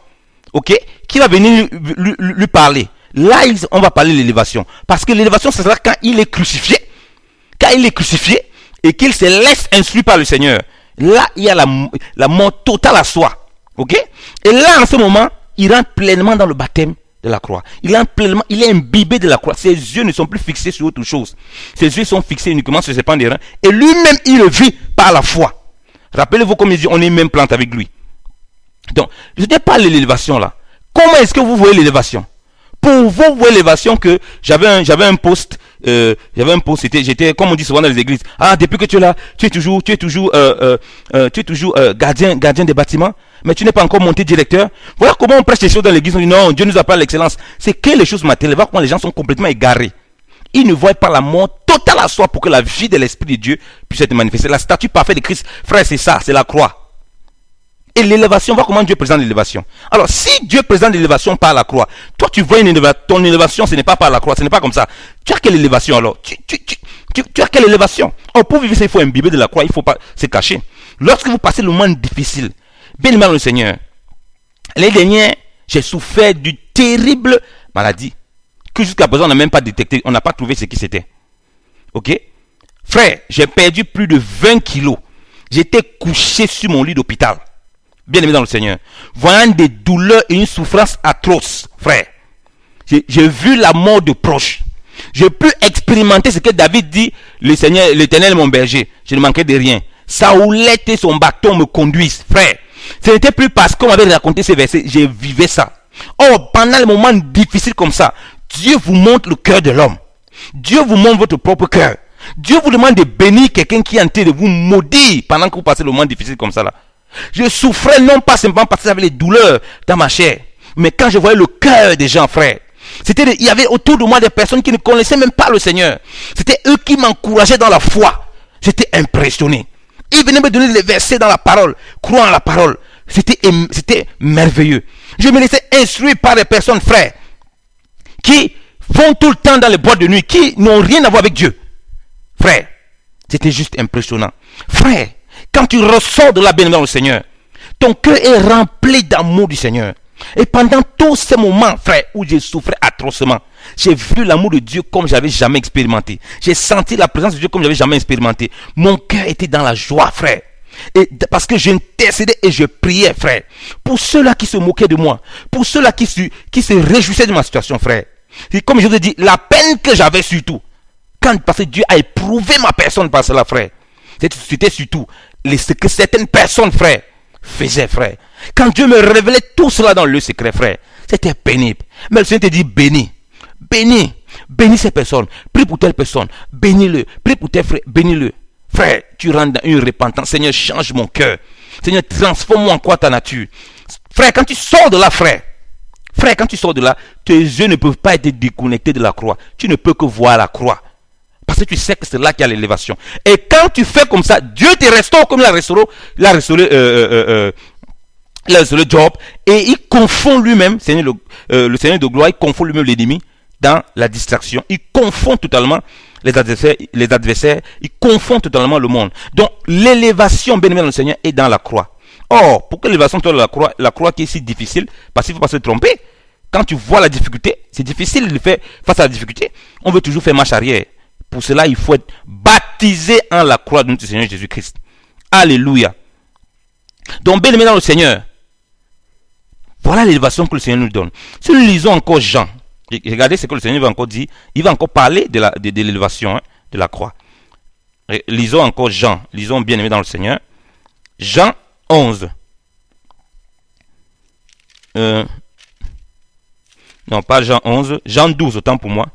ok, qui va venir lui parler. Là, on va parler de l'élévation. Parce que l'élévation, ce sera quand il est crucifié. Quand il est crucifié et qu'il se laisse instruire par le Seigneur. Là, il y a la mort totale à soi. Ok? Et là, en ce moment, il rentre pleinement dans le baptême de la croix. Il est imbibé de la croix. Ses yeux ne sont plus fixés sur autre chose. Ses yeux sont fixés uniquement sur ses pans des reins. Et lui-même, il le vit par la foi. Rappelez-vous, comme il dit, on est même plante avec lui. Donc, je ne dis pas l'élévation là. Comment est-ce que vous voyez l'élévation? Pour vous voyez l'élévation que j'avais un poste, j'étais, comme on dit souvent dans les églises, depuis que tu es là, tu es toujours gardien des bâtiments, mais tu n'es pas encore monté directeur. Voilà comment on prêche les choses dans l'église. On dit non, Dieu nous appelle à l'excellence. C'est que les choses matérielles, voir comment les gens sont complètement égarés. Ils ne voient pas la mort totale à soi pour que la vie de l'Esprit de Dieu puisse être manifestée. La statue parfaite de Christ, frère, c'est ça, c'est la croix. Et l'élévation, voir comment Dieu présente l'élévation. Alors, si Dieu présente l'élévation par la croix, toi tu vois ton élévation, ce n'est pas par la croix, ce n'est pas comme ça. Tu as quelle élévation alors? Tu as quelle élévation? Oh, pour vivre ça, il faut imbiber de la croix, il ne faut pas se cacher. Lorsque vous passez le moment difficile, bien aimé dans le Seigneur, l'année dernière, j'ai souffert d'une terrible maladie que jusqu'à présent on n'a même pas détecté, on n'a pas trouvé ce qui c'était. Ok? Frère, j'ai perdu plus de 20 kilos. J'étais couché sur mon lit d'hôpital. Bien aimé dans le Seigneur, voyant des douleurs et une souffrance atroce, frère. J'ai vu la mort de proches. J'ai pu expérimenter ce que David dit, le Seigneur, l'Éternel est mon berger. Je ne manquais de rien. Sa houlette et son bâton me conduisent, frère. Ce n'était plus parce qu'on m'avait raconté ces versets, j'ai vécu ça. Or, pendant les moments difficiles comme ça, Dieu vous montre le cœur de l'homme. Dieu vous montre votre propre cœur. Dieu vous demande de bénir quelqu'un qui est en train de vous maudire pendant que vous passez le moment difficile comme ça là. Je souffrais non pas simplement parce que j'avais les douleurs dans ma chair, mais quand je voyais le cœur des gens, frère. Il y avait autour de moi des personnes qui ne connaissaient même pas le Seigneur. C'était eux qui m'encourageaient dans la foi. J'étais impressionné. Ils venaient me donner les versets dans la parole, croire en la parole. C'était merveilleux. Je me laissais instruire par des personnes, frères, qui vont tout le temps dans les boîtes de nuit, qui n'ont rien à voir avec Dieu. Frère, c'était juste impressionnant. Frère, quand tu ressors de la bénédiction dans le Seigneur, ton cœur est rempli d'amour du Seigneur. Et pendant tous ces moments, frère, où j'ai souffert atrocement, j'ai vu l'amour de Dieu comme j'avais jamais expérimenté. J'ai senti la présence de Dieu comme j'avais jamais expérimenté. Mon cœur était dans la joie, frère. Et parce que j'intercédais et je priais, frère, pour ceux-là qui se moquaient de moi, pour ceux-là qui se réjouissaient de ma situation, frère. Et comme je vous ai dit, la peine que j'avais surtout, parce que Dieu a éprouvé ma personne par cela, frère. C'était surtout ce que certaines personnes, frère, faisaient, frère. Quand Dieu me révélait tout cela dans le secret, frère, c'était pénible. Mais le Seigneur te dit, bénis. Bénis. Bénis ces personnes. Prie pour telle personne. Bénis-le. Prie pour tel frère. Bénis-le. Frère, tu rentres dans une repentance. Seigneur, change mon cœur. Seigneur, transforme-moi en quoi ta nature. Frère, quand tu sors de là, frère, quand tu sors de là, tes yeux ne peuvent pas être déconnectés de la croix. Tu ne peux que voir la croix. Parce que tu sais que c'est là qu'il y a l'élévation. Et quand tu fais comme ça, Dieu te restaure comme il a restauré Job. Et il confond lui-même, le Seigneur de gloire, il confond lui-même l'ennemi dans la distraction. Il confond totalement les adversaires. Il confond totalement le monde. Donc l'élévation, bien aimé dans le Seigneur, est dans la croix. Or, pour que l'élévation soit dans la croix qui est si difficile, parce qu'il ne faut pas se tromper. Quand tu vois la difficulté, c'est difficile de faire face à la difficulté. On veut toujours faire marche arrière. Pour cela, il faut être baptisé en la croix de notre Seigneur Jésus-Christ. Alléluia. Donc, bien aimé dans le Seigneur, voilà l'élévation que le Seigneur nous donne. Si nous lisons encore Jean, regardez ce que le Seigneur va encore dire. Il va encore parler de l'élévation, de la croix. Lisons encore Jean. Lisons bien aimé dans le Seigneur. Jean 11. Non, pas Jean 11. Jean 12, autant pour moi.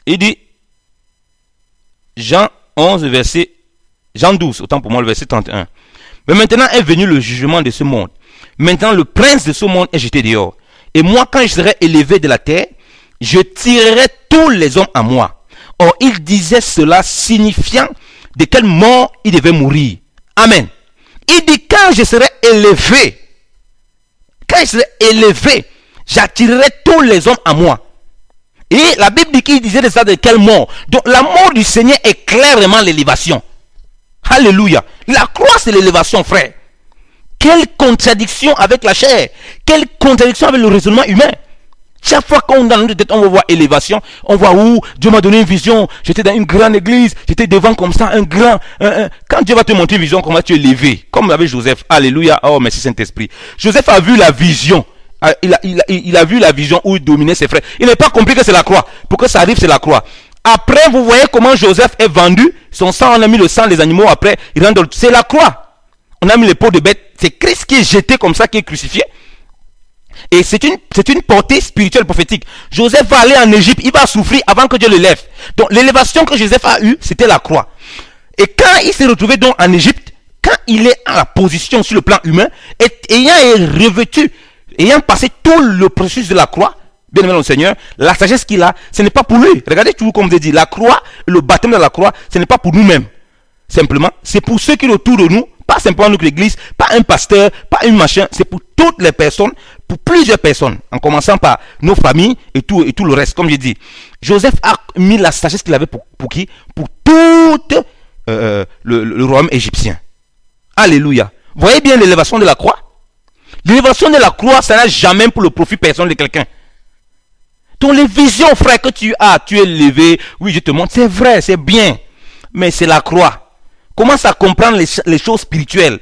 Il dit, Jean 12, autant pour moi, le verset 31. Mais maintenant est venu le jugement de ce monde. Maintenant, le prince de ce monde est jeté dehors. Et moi, quand je serai élevé de la terre, je tirerai tous les hommes à moi. Or, il disait cela signifiant de quelle mort il devait mourir. Amen. Il dit, quand je serai élevé, j'attirerai tous les hommes à moi. Et la Bible dit qu'il disait de ça de quelle mort. Donc la mort du Seigneur est clairement l'élévation. Alléluia. La croix, c'est l'élévation, frère. Quelle contradiction avec la chair. Quelle contradiction avec le raisonnement humain. Chaque fois qu'on dans notre tête, on va voir élévation, on voit où Dieu m'a donné une vision. J'étais dans une grande église, j'étais devant comme ça, un grand. Quand Dieu va te montrer une vision, comment tu es élevé. Comme avec Joseph. Alléluia. Oh, merci Saint-Esprit. Joseph a vu la vision. Il a vu la vision où il dominait ses frères. Il n'est pas compris que c'est la croix. Pour que ça arrive, c'est la croix. Après, vous voyez comment Joseph est vendu. Son sang, on a mis le sang des animaux. Après, il rentre. C'est la croix. On a mis les peaux de bête. C'est Christ qui est jeté comme ça, qui est crucifié. Et c'est une portée spirituelle prophétique. Joseph va aller en Égypte, il va souffrir avant que Dieu le lève. Donc l'élévation que Joseph a eue, c'était la croix. Et quand il s'est retrouvé donc en Égypte, quand il est en la position sur le plan humain, ayant revêtu, ayant passé tout le processus de la croix, bien aimé le Seigneur, la sagesse qu'il a, ce n'est pas pour lui. Regardez toujours comme je dis, la croix, le baptême de la croix, ce n'est pas pour nous-mêmes. Simplement, c'est pour ceux qui sont autour de nous. Pas simplement notre église, pas un pasteur, pas une machin, c'est pour toutes les personnes, pour plusieurs personnes, en commençant par nos familles et tout le reste, comme je dis. Joseph a mis la sagesse qu'il avait pour qui? Pour tout le royaume égyptien. Alléluia. Voyez bien l'élévation de la croix? L'élévation de la croix, ça n'a jamais pour le profit personnel de quelqu'un. Donc les visions, frère, que tu as, tu es élevé, oui, je te montre, c'est vrai, c'est bien, mais c'est la croix. Commence à comprendre les choses spirituelles.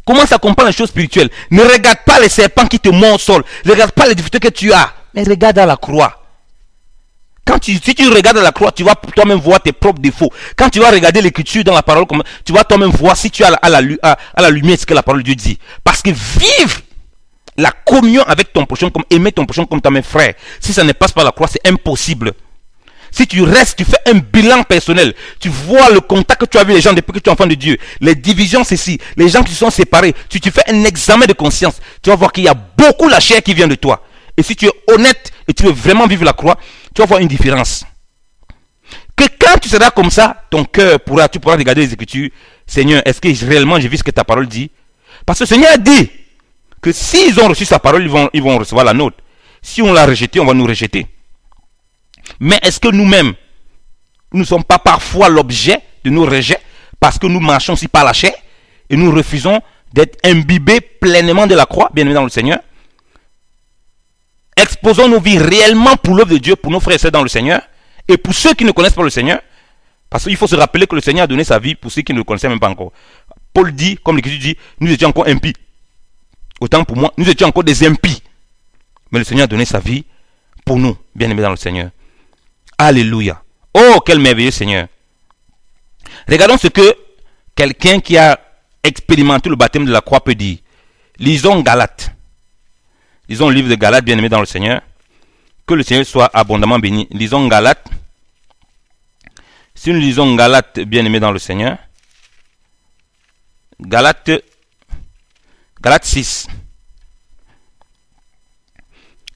Commence à comprendre les choses spirituelles. Ne regarde pas les serpents qui te mordent au sol. Ne regarde pas les difficultés que tu as. Mais regarde à la croix. Si tu regardes à la croix, tu vas toi-même voir tes propres défauts. Quand tu vas regarder l'écriture dans la parole, tu vas toi-même voir si tu as à la lumière ce que la parole de Dieu dit. Parce que vivre la communion avec ton prochain, comme aimer ton prochain comme toi-même frère, si ça ne passe pas la croix, c'est impossible. Si tu restes, tu fais un bilan personnel, tu vois le contact que tu as avec les gens depuis que tu es enfant de Dieu, les divisions, ceci, les gens qui se sont séparés, tu fais un examen de conscience, tu vas voir qu'il y a beaucoup la chair qui vient de toi. Et si tu es honnête et tu veux vraiment vivre la croix, tu vas voir une différence. Que quand tu seras comme ça, ton cœur tu pourras regarder les Écritures, Seigneur, est-ce que réellement j'ai vu ce que ta parole dit? Parce que le Seigneur a dit que s'ils ont reçu sa parole, ils vont recevoir la nôtre. Si on l'a rejetée, on va nous rejeter. Mais est-ce que nous-mêmes, nous ne sommes pas parfois l'objet de nos rejets parce que nous marchons aussi par la chair et nous refusons d'être imbibés pleinement de la croix, bien évidemment dans le Seigneur? Exposons nos vies réellement pour l'œuvre de Dieu, pour nos frères et sœurs dans le Seigneur et pour ceux qui ne connaissent pas le Seigneur, parce qu'il faut se rappeler que le Seigneur a donné sa vie pour ceux qui ne le connaissaient même pas encore. Paul dit, comme l'Écriture dit, nous étions encore impies. Autant pour moi, nous étions encore des impies. Mais le Seigneur a donné sa vie pour nous, bien aimés dans le Seigneur. Alléluia. Oh, quel merveilleux Seigneur. Regardons ce que quelqu'un qui a expérimenté le baptême de la croix peut dire. Lisons Galates. Lisons le livre de Galates, bien aimé dans le Seigneur. Que le Seigneur soit abondamment béni. Lisons Galates. Si nous lisons Galates, bien aimé dans le Seigneur. Galates 6.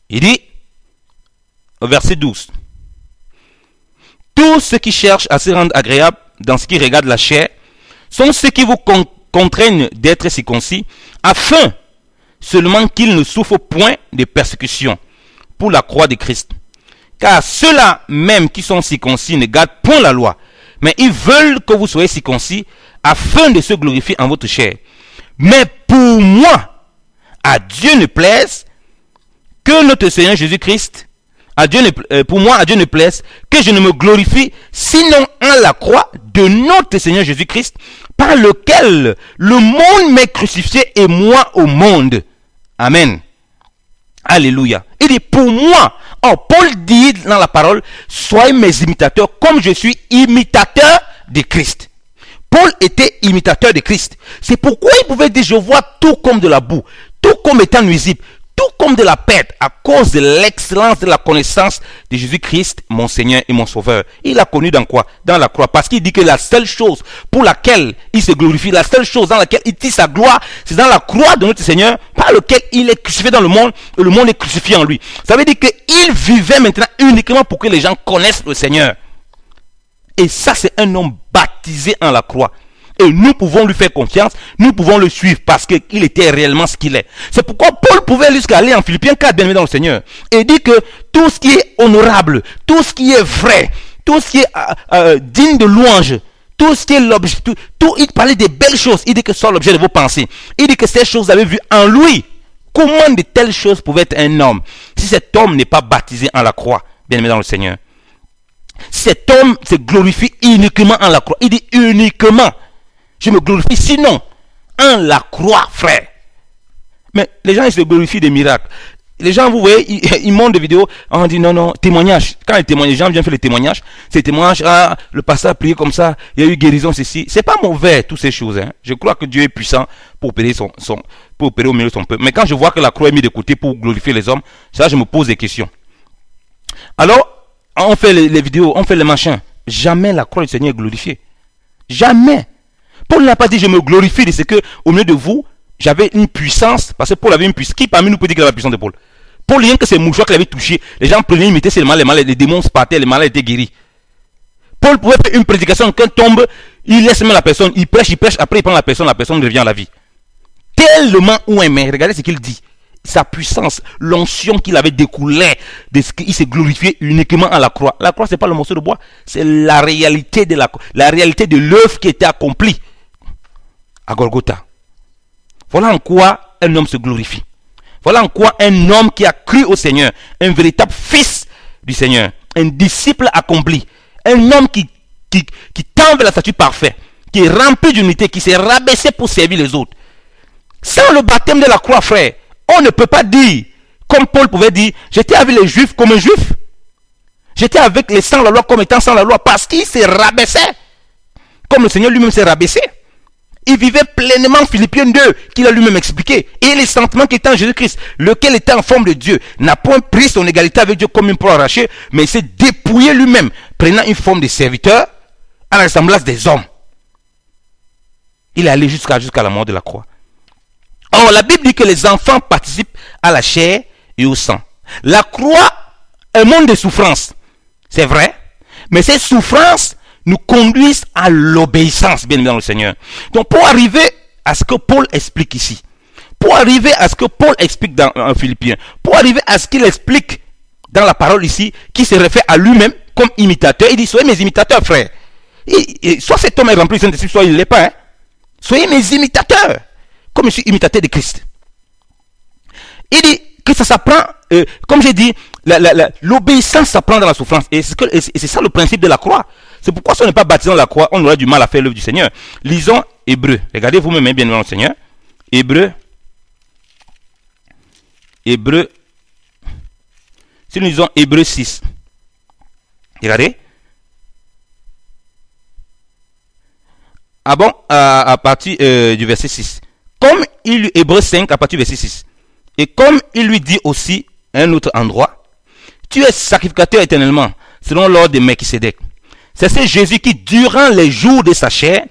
Il dit, au verset 12. Tous ceux qui cherchent à se rendre agréables dans ce qui regarde la chair sont ceux qui vous contraignent d'être circoncis, afin seulement qu'ils ne souffrent point de persécution pour la croix de Christ. Car ceux-là même qui sont circoncis ne gardent point la loi, mais ils veulent que vous soyez circoncis afin de se glorifier en votre chair. Mais pour moi, à Dieu ne plaise que notre Seigneur Jésus-Christ, pour moi, à Dieu ne plaise que je ne me glorifie sinon en la croix de notre Seigneur Jésus-Christ, par lequel le monde m'est crucifié et moi au monde. Amen. Alléluia. Il dit pour moi. Oh, Paul dit dans la parole, soyez mes imitateurs comme je suis imitateur de Christ. Paul était imitateur de Christ. C'est pourquoi il pouvait dire, je vois tout comme de la boue, tout comme étant nuisible, tout comme de la perte, à cause de l'excellence de la connaissance de Jésus-Christ, mon Seigneur et mon Sauveur. Il l'a connu dans quoi? Dans la croix. Parce qu'il dit que la seule chose pour laquelle il se glorifie, la seule chose dans laquelle il tire sa gloire, c'est dans la croix de notre Seigneur, par lequel il est crucifié dans le monde, et le monde est crucifié en lui. Ça veut dire qu'il vivait maintenant uniquement pour que les gens connaissent le Seigneur. Et ça, c'est un homme baptisé en la croix. Et nous pouvons lui faire confiance, nous pouvons le suivre parce qu'il était réellement ce qu'il est. C'est pourquoi Paul pouvait jusqu'à aller en Philippiens 4, bien aimé dans le Seigneur, et dit que tout ce qui est honorable, tout ce qui est vrai, tout ce qui est digne de louange, tout ce qui est l'objet, il parlait des belles choses. Il dit que ce soit l'objet de vos pensées. Il dit que ces choses vous avez vues en lui. Comment de telles choses pouvaient être un homme si cet homme n'est pas baptisé en la croix, bien aimé dans le Seigneur? Cet homme se glorifie uniquement en la croix. Il dit uniquement. Je me glorifie sinon en la croix, frère. Mais les gens, ils se glorifient des miracles. Les gens, vous voyez, ils montrent des vidéos, on dit non, témoignage. Quand les gens viennent faire les témoignages, ces témoignages, le pasteur a prié comme ça, il y a eu guérison, ceci. C'est pas mauvais, toutes ces choses. Hein. Je crois que Dieu est puissant pour opérer, pour opérer au milieu de son peuple. Mais quand je vois que la croix est mise de côté pour glorifier les hommes, ça, je me pose des questions. Alors, on fait les vidéos, on fait les machins. Jamais la croix du Seigneur est glorifiée. Jamais. Paul n'a pas dit je me glorifie de ce que au milieu de vous, j'avais une puissance, parce que Paul avait une puissance. Qui parmi nous peut dire qu'il avait la puissance de Paul? Paul, rien que ses mouchoirs qu'il avait touchés, les gens prenaient, imitaient ses malades, les démons se partaient, les malades étaient guéris. Paul pouvait faire une prédication, quelqu'un tombe, il laisse même la personne, il prêche, après il prend la personne revient à la vie. Tellement aimé, regardez ce qu'il dit. Sa puissance, l'onction qu'il avait découlé, de ce qu'il s'est glorifié uniquement à la croix. La croix, c'est pas le morceau de bois, c'est la réalité de la réalité de l'œuvre qui était accomplie à Golgotha. Voilà en quoi un homme se glorifie. Voilà en quoi un homme qui a cru au Seigneur, un véritable fils du Seigneur, un disciple accompli, un homme qui tend vers la statue parfaite, qui est rempli d'unité, qui s'est rabaissé pour servir les autres. Sans le baptême de la croix, frère, on ne peut pas dire, comme Paul pouvait dire, j'étais avec les Juifs comme un Juif. J'étais avec les sans la loi comme étant sans la loi, parce qu'il s'est rabaissé, comme le Seigneur lui-même s'est rabaissé. Il vivait pleinement Philippiens 2, qu'il a lui-même expliqué. Et les sentiments qui étaient en Jésus-Christ, lequel était en forme de Dieu, n'a point pris son égalité avec Dieu comme une proie arrachée, mais il s'est dépouillé lui-même, prenant une forme de serviteur, à la ressemblance des hommes. Il est allé jusqu'à la mort de la croix. Or, la Bible dit que les enfants participent à la chair et au sang. La croix est un monde de souffrance. C'est vrai. Mais ces souffrances nous conduisent à l'obéissance, bien dans le Seigneur. Donc, pour arriver à ce que Paul explique ici, pour arriver à ce que Paul explique dans Philippiens, pour arriver à ce qu'il explique dans la parole ici, qui se réfère à lui-même comme imitateur, il dit, soyez mes imitateurs, frères. Soit cet homme est rempli de Saint-Esprit, soit il ne l'est pas. Hein. Soyez mes imitateurs, comme je suis imitateur de Christ. Il dit que ça s'apprend, comme j'ai dit, l'obéissance s'apprend dans la souffrance. Et c'est ça le principe de la croix. C'est pourquoi si on n'est pas baptisé dans la croix, on aurait du mal à faire l'œuvre du Seigneur. Lisons Hébreux. Regardez vous-même bien devant le Seigneur. Hébreux. Si nous lisons Hébreux 6. Regardez. À partir du verset 6. Comme Hébreux 5 à partir du verset 6. Et comme il lui dit aussi à un autre endroit, tu es sacrificateur éternellement, selon l'ordre de Melchisédek. C'est ce Jésus qui, durant les jours de sa chair,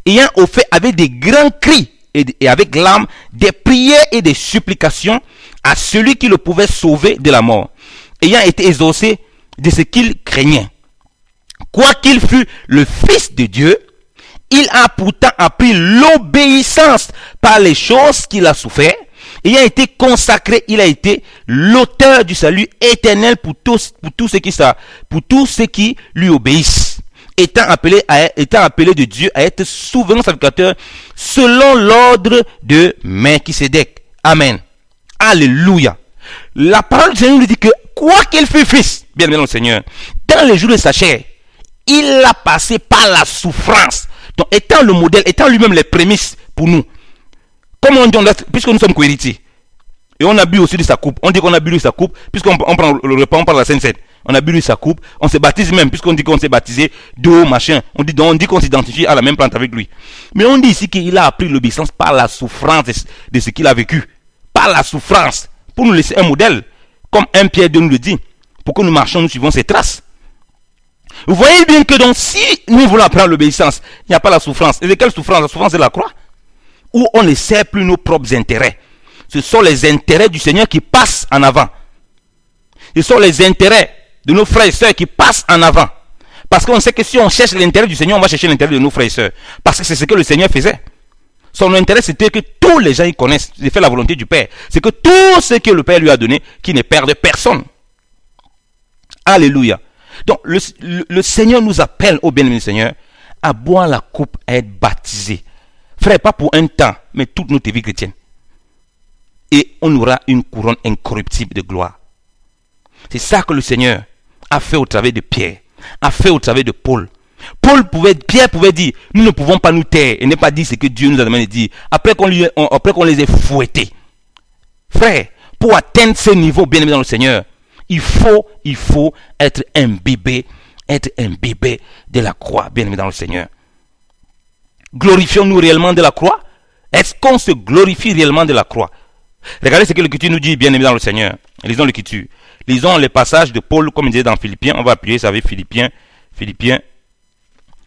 ayant offert avec des grands cris et avec larmes, des prières et des supplications à celui qui le pouvait sauver de la mort, ayant été exaucé de ce qu'il craignait. Quoiqu'il fût le Fils de Dieu, il a pourtant appris l'obéissance par les choses qu'il a souffert. Ayant été consacré, il a été l'auteur du salut éternel pour tous ceux qui lui obéissent. Étant appelé de Dieu à être souverain sacrificateur selon l'ordre de Melchisédek. Amen. Alléluia. La parole du Seigneur nous dit que quoi qu'il fût fils, bien aimé dans le Seigneur, dans les jours de sa chair, il a passé par la souffrance. Donc étant le modèle, étant lui-même les prémices pour nous. Comme on dit, puisque nous sommes co-héritiers, et on a bu aussi de sa coupe, on dit qu'on a bu de sa coupe, puisqu'on prend le repas, on parle de la Sainte Seine, on a bu de sa coupe, on se baptise même, puisqu'on dit qu'on s'est baptisé d'eau, machin, on dit qu'on s'identifie à la même plante avec lui. Mais on dit ici qu'il a appris l'obéissance par la souffrance de ce qu'il a vécu, par la souffrance, pour nous laisser un modèle, comme 1 Pierre 2 nous le dit, pour que nous marchions, nous suivons ses traces. Vous voyez bien que donc, si nous voulons apprendre l'obéissance, il n'y a pas la souffrance. Et de quelle souffrance? La souffrance, c'est la croix. Où on ne sert plus nos propres intérêts. Ce sont les intérêts du Seigneur qui passent en avant. Ce sont les intérêts de nos frères et sœurs qui passent en avant. Parce qu'on sait que si on cherche l'intérêt du Seigneur, on va chercher l'intérêt de nos frères et sœurs. Parce que c'est ce que le Seigneur faisait. Son intérêt, c'était que tous les gens y connaissent, il fait la volonté du Père. C'est que tout ce que le Père lui a donné, qu'il ne perde personne. Alléluia. Donc, le Seigneur nous appelle, au bien-aimé Seigneur, à boire la coupe, à être baptisé. Frère, pas pour un temps, mais toute notre vie chrétienne. Et on aura une couronne incorruptible de gloire. C'est ça que le Seigneur a fait au travers de Pierre, a fait au travers de Paul. Pierre pouvait dire, nous ne pouvons pas nous taire et ne pas dire ce que Dieu nous a demandé de dire. Après qu'on les ait fouettés. Frère, pour atteindre ce niveau bien aimé dans le Seigneur, il faut être imbibé de la croix, bien aimé dans le Seigneur. Glorifions-nous réellement de la croix? Est-ce qu'on se glorifie réellement de la croix? Regardez ce que l'Écriture nous dit, bien aimé dans le Seigneur. Lisons l'Écriture. Lisons les passages de Paul, comme il disait dans Philippiens. On va appuyer, ça veut Philippiens.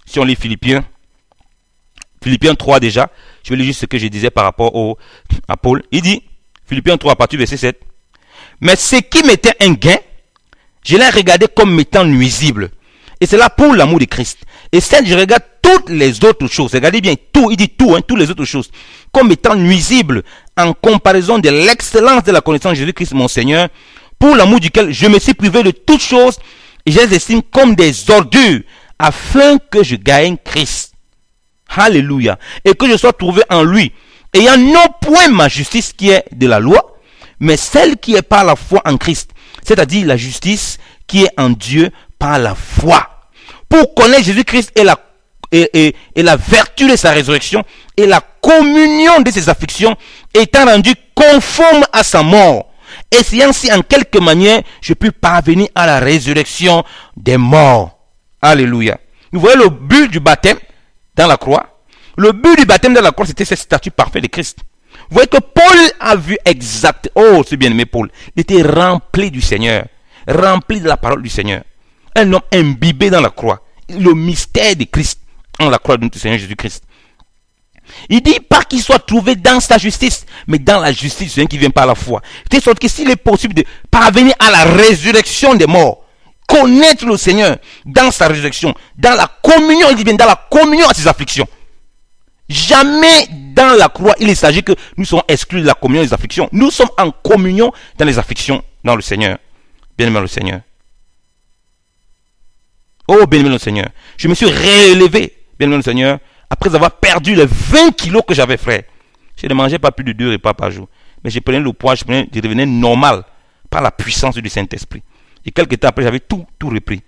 Si on lit Philippiens 3 déjà, je vais lire juste ce que je disais par rapport à Paul. Il dit, Philippiens 3 à partir du verset 7. Mais ce qui m'était un gain, je l'ai regardé comme m'étant nuisible. Et c'est là pour l'amour de Christ. Et certes, je regarde toutes les autres choses. Regardez bien, tout, il dit tout, toutes les autres choses, comme étant nuisibles en comparaison de l'excellence de la connaissance de Jésus-Christ, mon Seigneur, pour l'amour duquel je me suis privé de toutes choses et je les estime comme des ordures, afin que je gagne Christ. Alléluia. Et que je sois trouvé en lui, ayant non point ma justice qui est de la loi, mais celle qui est par la foi en Christ. C'est-à-dire la justice qui est en Dieu par la foi. Pour connaître Jésus-Christ et la vertu de sa résurrection et la communion de ses afflictions, étant rendu conforme à sa mort, essayant si en quelque manière je puis parvenir à la résurrection des morts. Alléluia. Vous voyez le but du baptême dans la croix. Le but du baptême dans la croix, c'était ce statut parfait de Christ. Vous voyez que Paul a vu exact. Oh, c'est bien aimé Paul. Il était rempli du Seigneur. Rempli de la parole du Seigneur. Un homme imbibé dans la croix. Le mystère de Christ en la croix de notre Seigneur Jésus-Christ. Il dit pas qu'il soit trouvé dans sa justice, mais dans la justice du Seigneur qui vient par la foi. De sorte que s'il est possible de parvenir à la résurrection des morts, connaître le Seigneur dans sa résurrection, dans la communion, il dit bien dans la communion à ses afflictions. Jamais dans la croix, il s'agit que nous sommes exclus de la communion des afflictions. Nous sommes en communion dans les afflictions dans le Seigneur. Bien-aimé le Seigneur. Oh, bien-aimé le Seigneur. Je me suis réélevé, bien-aimé le Seigneur, après avoir perdu les 20 kilos que j'avais, frère. Je ne mangeais pas plus de 2 repas par jour. Mais je prenais le poids, je devenais normal par la puissance du Saint-Esprit. Et quelques temps après, j'avais tout repris.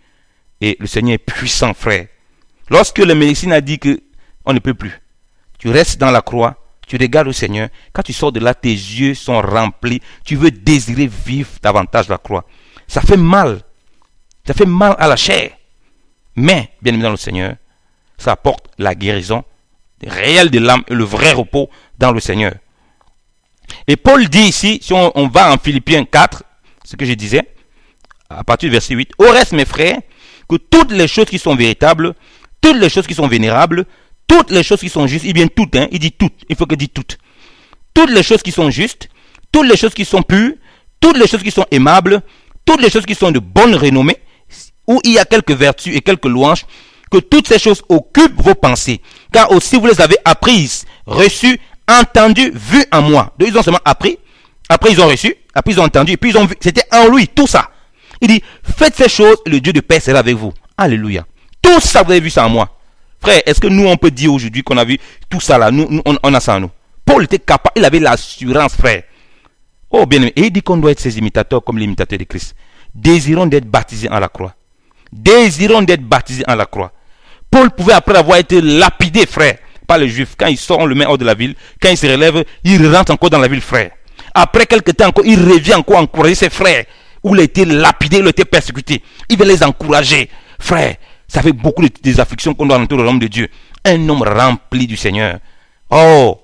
Et le Seigneur est puissant, frère. Lorsque la médecine a dit qu'on ne peut plus, tu restes dans la croix, tu regardes le Seigneur. Quand tu sors de là, tes yeux sont remplis. Tu veux désirer vivre davantage la croix. Ça fait mal. Ça fait mal à la chair. Mais, bien aimé dans le Seigneur, ça apporte la guérison réelle de l'âme et le vrai repos dans le Seigneur. Et Paul dit ici, si on va en Philippiens 4, ce que je disais, à partir du verset 8, au reste, mes frères, que toutes les choses qui sont véritables, toutes les choses qui sont vénérables, toutes les choses qui sont justes, il vient toutes, il dit toutes, il faut qu'il dise toutes. Toutes les choses qui sont justes, toutes les choses qui sont pures, toutes les choses qui sont aimables, toutes les choses qui sont de bonne renommée, où il y a quelques vertus et quelques louanges, que toutes ces choses occupent vos pensées. Car aussi vous les avez apprises, reçues, entendues, vues en moi. Donc ils ont seulement appris, après ils ont reçu, après ils ont entendu, et puis ils ont vu. C'était en lui, tout ça. Il dit, faites ces choses, le Dieu de paix sera avec vous. Alléluia. Tout ça, vous avez vu ça en moi. Frère, est-ce que nous, on peut dire aujourd'hui qu'on a vu tout ça là, nous, on a ça en nous. Paul était capable, il avait l'assurance, frère. Oh, bien aimé. Et il dit qu'on doit être ses imitateurs comme l'imitateur de Christ. Désirons d'être baptisés en la croix. Désirons d'être baptisés en la croix. Paul pouvait, après avoir été lapidé, frère, par les Juifs, quand il sort, on le met hors de la ville. Quand il se relève, il rentre encore dans la ville, frère. Après quelques temps encore, il revient encore encourager ses frères. Où il a été lapidé, il a été persécuté. Il veut les encourager. Frère, ça fait beaucoup des afflictions qu'on doit entrer au royaume de Dieu. Un homme rempli du Seigneur. Oh,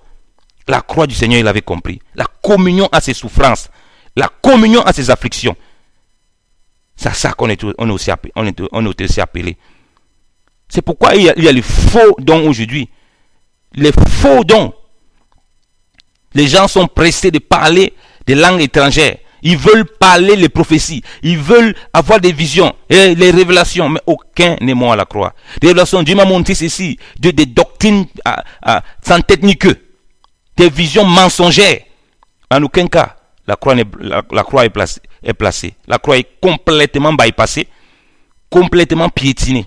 la croix du Seigneur, il avait compris. La communion à ses souffrances. La communion à ses afflictions. C'est à ça qu'on est aussi appelé. C'est pourquoi il y a les faux dons aujourd'hui. Les faux dons. Les gens sont pressés de parler des langues étrangères. Ils veulent parler les prophéties. Ils veulent avoir des visions et les révélations. Mais aucun n'est mort à la croix. Des révélations, Dieu m'a montré ceci. Des doctrines sans tête ni queue. Des visions mensongères. En aucun cas, la croix est placée. La croix est complètement bypassée. Complètement piétinée.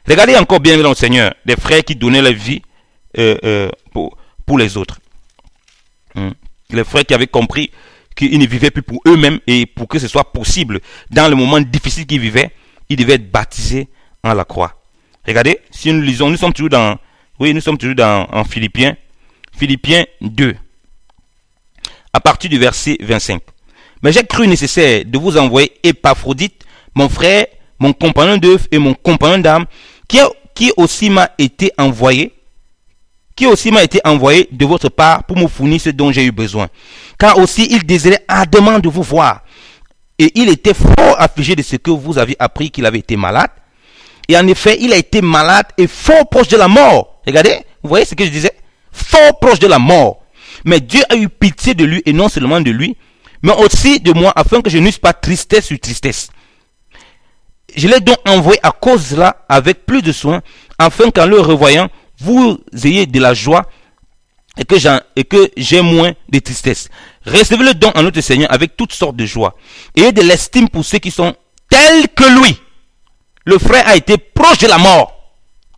Regardez encore bien dans le Seigneur. Des frères qui donnaient leur vie pour les autres. Les frères qui avaient compris qu'ils ne vivaient plus pour eux-mêmes et pour que ce soit possible dans le moment difficile qu'ils vivaient, ils devaient être baptisés en la croix. Regardez, si nous lisons, nous sommes toujours en Philippiens 2, à partir du verset 25. Mais j'ai cru nécessaire de vous envoyer Épaphrodite, mon frère, mon compagnon d'œuvre et mon compagnon d'âme, qui aussi m'a été envoyé de votre part pour me fournir ce dont j'ai eu besoin. Car aussi il désirait ardemment de vous voir. Et il était fort affligé de ce que vous avez appris qu'il avait été malade. Et en effet, il a été malade et fort proche de la mort. Regardez, vous voyez ce que je disais? Fort proche de la mort. Mais Dieu a eu pitié de lui, et non seulement de lui, mais aussi de moi, afin que je n'eusse pas tristesse sur tristesse. Je l'ai donc envoyé à cause de cela avec plus de soin, afin qu'en le revoyant, vous ayez de la joie et que j'ai moins de tristesse. Recevez-le donc en notre Seigneur avec toutes sortes de joie. Ayez de l'estime pour ceux qui sont tels que lui. Le frère a été proche de la mort.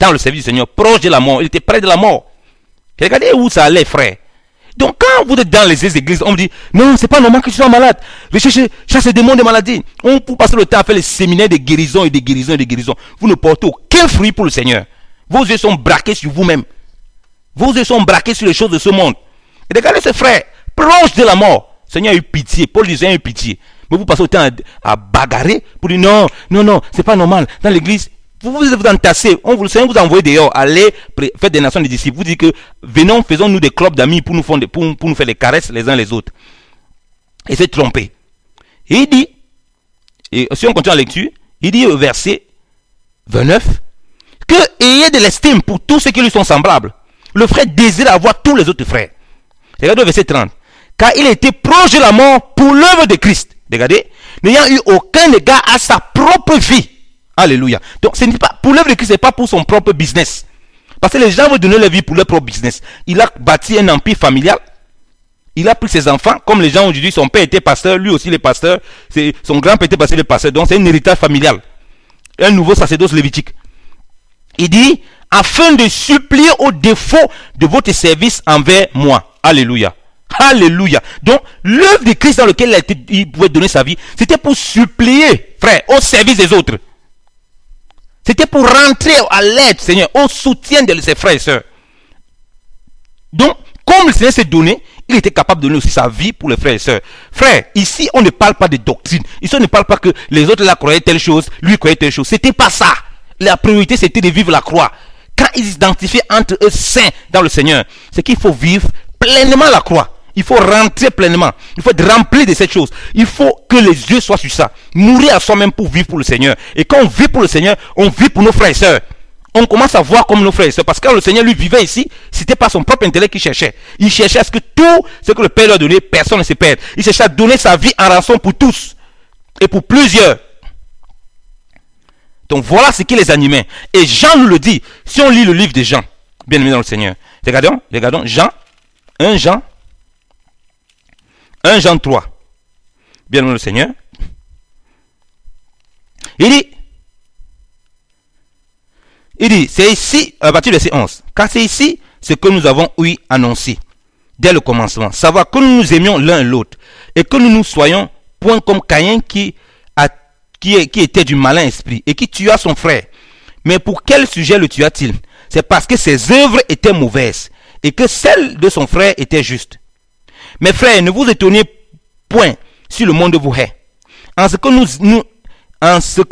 Dans le service du Seigneur, proche de la mort. Il était près de la mort. Regardez où ça allait, frère. Donc quand vous êtes dans les églises, on vous dit, non, c'est pas normal que tu sois malade. Chasse des démons de maladie. On peut passer le temps à faire les séminaires de guérison et de guérison et de guérison. Vous ne portez aucun fruit pour le Seigneur. Vos yeux sont braqués sur vous-même. Vos yeux sont braqués sur les choses de ce monde. Et regardez ce frère, proche de la mort. Le Seigneur a eu pitié. Paul disait, il a eu pitié. Mais vous passez le temps à bagarrer pour dire, non, c'est pas normal. Dans l'église, vous entassez. Le Seigneur vous envoie dehors. Allez faire des nations des disciples. Vous dites que, venons, faisons-nous des clubs d'amis pour nous faire des caresses les uns les autres. Et c'est trompé. Et il dit, et si on continue la lecture, il dit au verset 29, que ayez de l'estime pour tous ceux qui lui sont semblables. Le frère désire avoir tous les autres frères. Regardez le verset 30. Car il était proche de la mort pour l'œuvre de Christ. Regardez. N'ayant eu aucun égard à sa propre vie. Alléluia. Donc ce n'est pas pour l'œuvre de Christ, ce n'est pas pour son propre business. Parce que les gens veulent donner leur vie pour leur propre business. Il a bâti un empire familial. Il a pris ses enfants, comme les gens aujourd'hui, son père était pasteur, lui aussi il est pasteur. Son grand-père était pasteur, le pasteur. Donc c'est un héritage familial. Un nouveau sacerdoce lévitique. Il dit, afin de supplier au défaut de votre service envers moi. Alléluia. Alléluia. Donc, l'œuvre de Christ dans laquelle il pouvait donner sa vie, c'était pour supplier, frère, au service des autres. C'était pour rentrer à l'aide, Seigneur, au soutien de ses frères et sœurs. Donc, comme le Seigneur s'est donné, il était capable de donner aussi sa vie pour les frères et sœurs. Frère, ici, on ne parle pas de doctrine. Ici, on ne parle pas que les autres là croyaient telle chose, lui croyait telle chose. C'était pas ça. La priorité, c'était de vivre la croix. Quand ils s'identifient entre eux saints dans le Seigneur, c'est qu'il faut vivre pleinement la croix. Il faut rentrer pleinement. Il faut être rempli de cette chose. Il faut que les yeux soient sur ça. Mourir à soi-même pour vivre pour le Seigneur. Et quand on vit pour le Seigneur, on vit pour nos frères et sœurs. On commence à voir comme nos frères et sœurs. Parce que quand le Seigneur lui vivait ici, c'était pas son propre intellect qu'il cherchait. Il cherchait à ce que tout ce que le Père lui a donné, personne ne se perde. Il cherchait à donner sa vie en rançon pour tous. Et pour plusieurs. Donc voilà ce qui les animait. Et Jean nous le dit. Si on lit le livre de Jean, bien aimé dans le Seigneur. Regardons, Jean 3. Bien aimé dans le Seigneur. Il dit, c'est ici, à partir du verset 11. Car c'est ici ce que nous avons eu annoncé dès le commencement. Savoir que nous nous aimions l'un l'autre. Et que nous nous soyons point comme Caïn qui était du malin esprit et qui tua son frère. Mais pour quel sujet le tua-t-il? C'est parce que ses œuvres étaient mauvaises et que celles de son frère étaient justes. Mes frères, ne vous étonnez point si le monde vous hait. En ce que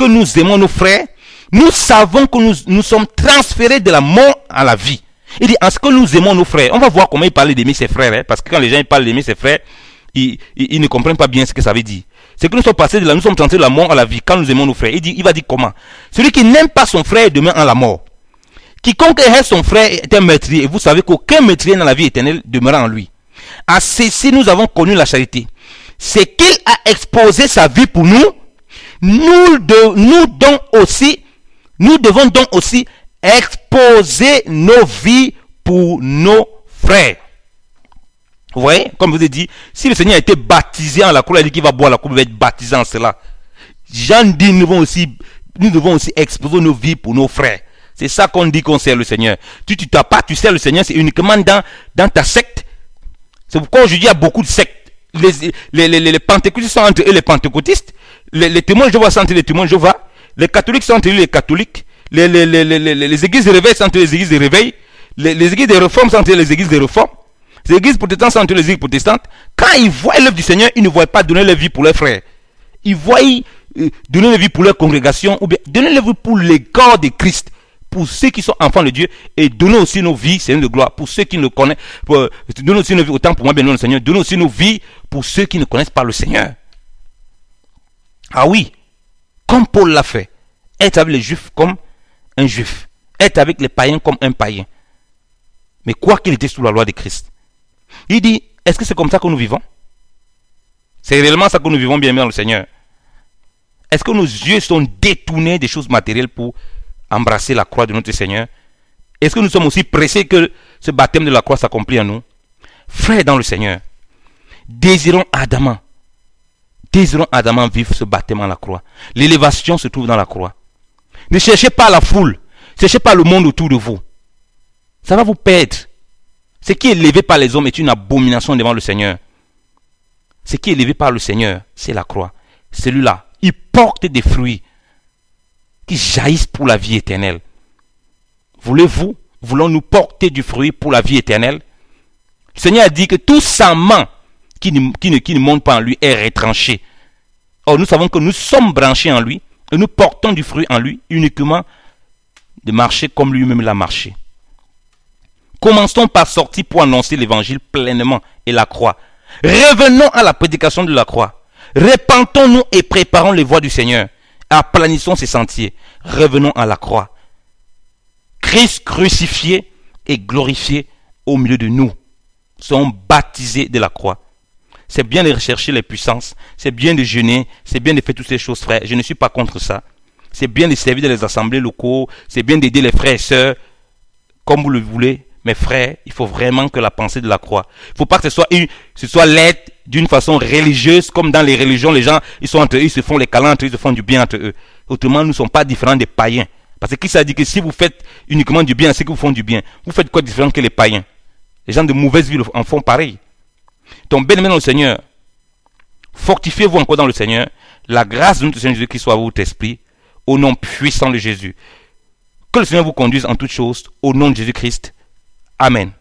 nous aimons nos frères, nous savons que nous sommes transférés de la mort à la vie. Il dit, en ce que nous aimons nos frères, on va voir comment il parlait d'aimer ses frères, parce que quand les gens parlent d'aimer ses frères, ils ne comprennent pas bien ce que ça veut dire. C'est que nous sommes passés de là, nous sommes transférés de la mort à la vie quand nous aimons nos frères. Il va dire comment? Celui qui n'aime pas son frère demeure en la mort. Quiconque hait son frère est un meurtrier, et vous savez qu'aucun meurtrier dans la vie éternelle demeure en lui. À ceci, nous avons connu la charité. c'est qu'il a exposé sa vie pour nous. Nous devons donc aussi exposer nos vies pour nos frères. Vous voyez, comme je vous ai dit, si le Seigneur a été baptisé en la croix, il a dit qu'il va boire la coupe, il va être baptisé en cela. Jean dit, nous devons aussi exposer nos vies pour nos frères. C'est ça qu'on dit qu'on sert le Seigneur. Tu sers le Seigneur, c'est uniquement dans ta secte. C'est pourquoi aujourd'hui il y a beaucoup de sectes. Les pentecôtistes sont entre eux les pentecôtistes. Les témoins de Jéhovah sont entre les témoins de Jéhovah. Les catholiques sont entre eux les catholiques. Les églises de réveil sont entre les églises de réveil. Les églises de réforme sont entre les églises de réforme. Les églises protestantes sont entre les églises protestantes. Quand ils voient l'œuvre du Seigneur, ils ne voient pas donner leur vie pour leurs frères. Ils voient donner leur vie pour leur congrégation ou bien donner leur vie pour les corps de Christ. Pour ceux qui sont enfants de Dieu, et donner aussi nos vies, Seigneur de gloire, pour ceux qui ne connaissent pas, donner aussi nos vies, autant pour moi, bien le Seigneur, donner aussi nos vies pour ceux qui ne connaissent pas le Seigneur. Ah oui, comme Paul l'a fait, être avec les Juifs comme un Juif, être avec les païens comme un païen. Mais quoi qu'il était sous la loi de Christ. Il dit, est-ce que c'est comme ça que nous vivons? C'est réellement ça que nous vivons bien dans le Seigneur. Est-ce que nos yeux sont détournés des choses matérielles pour embrasser la croix de notre Seigneur? Est-ce que nous sommes aussi pressés que ce baptême de la croix s'accomplisse en nous? Frères dans le Seigneur, désirons ardemment vivre ce baptême en la croix. L'élévation se trouve dans la croix. Ne cherchez pas la foule, cherchez pas le monde autour de vous. Ça va vous perdre. Ce qui est élevé par les hommes est une abomination devant le Seigneur. Ce qui est élevé par le Seigneur, c'est la croix. Celui-là, il porte des fruits qui jaillissent pour la vie éternelle. Voulons-nous porter du fruit pour la vie éternelle? Le Seigneur a dit que tout sarment qui ne monte pas en lui est retranché. Or, nous savons que nous sommes branchés en lui et nous portons du fruit en lui uniquement de marcher comme lui-même l'a marché. Commençons par sortir pour annoncer l'évangile pleinement et la croix. Revenons à la prédication de la croix. Repentons-nous et préparons les voies du Seigneur. Aplanissons ses sentiers. Revenons à la croix. Christ crucifié et glorifié au milieu de nous. Sommes baptisés de la croix. C'est bien de rechercher les puissances. C'est bien de jeûner. C'est bien de faire toutes ces choses, frères. Je ne suis pas contre ça. C'est bien de servir dans les assemblées locaux. C'est bien d'aider les frères et sœurs comme vous le voulez. Mais frères, il faut vraiment que la pensée de la croix. Il ne faut pas que ce soit l'aide d'une façon religieuse, comme dans les religions, les gens, ils sont entre eux, ils se font les câlins entre eux, ils se font du bien entre eux. Autrement, nous ne sommes pas différents des païens. Parce que Christ a dit que si vous faites uniquement du bien à ceux qui vous font du bien, vous faites quoi de différent que les païens? Les gens de mauvaise vie en font pareil. Donc, bien-aimés dans le Seigneur, fortifiez-vous encore dans le Seigneur. La grâce de notre Seigneur Jésus-Christ soit à votre esprit, au nom puissant de Jésus. Que le Seigneur vous conduise en toutes choses, au nom de Jésus-Christ. Amen.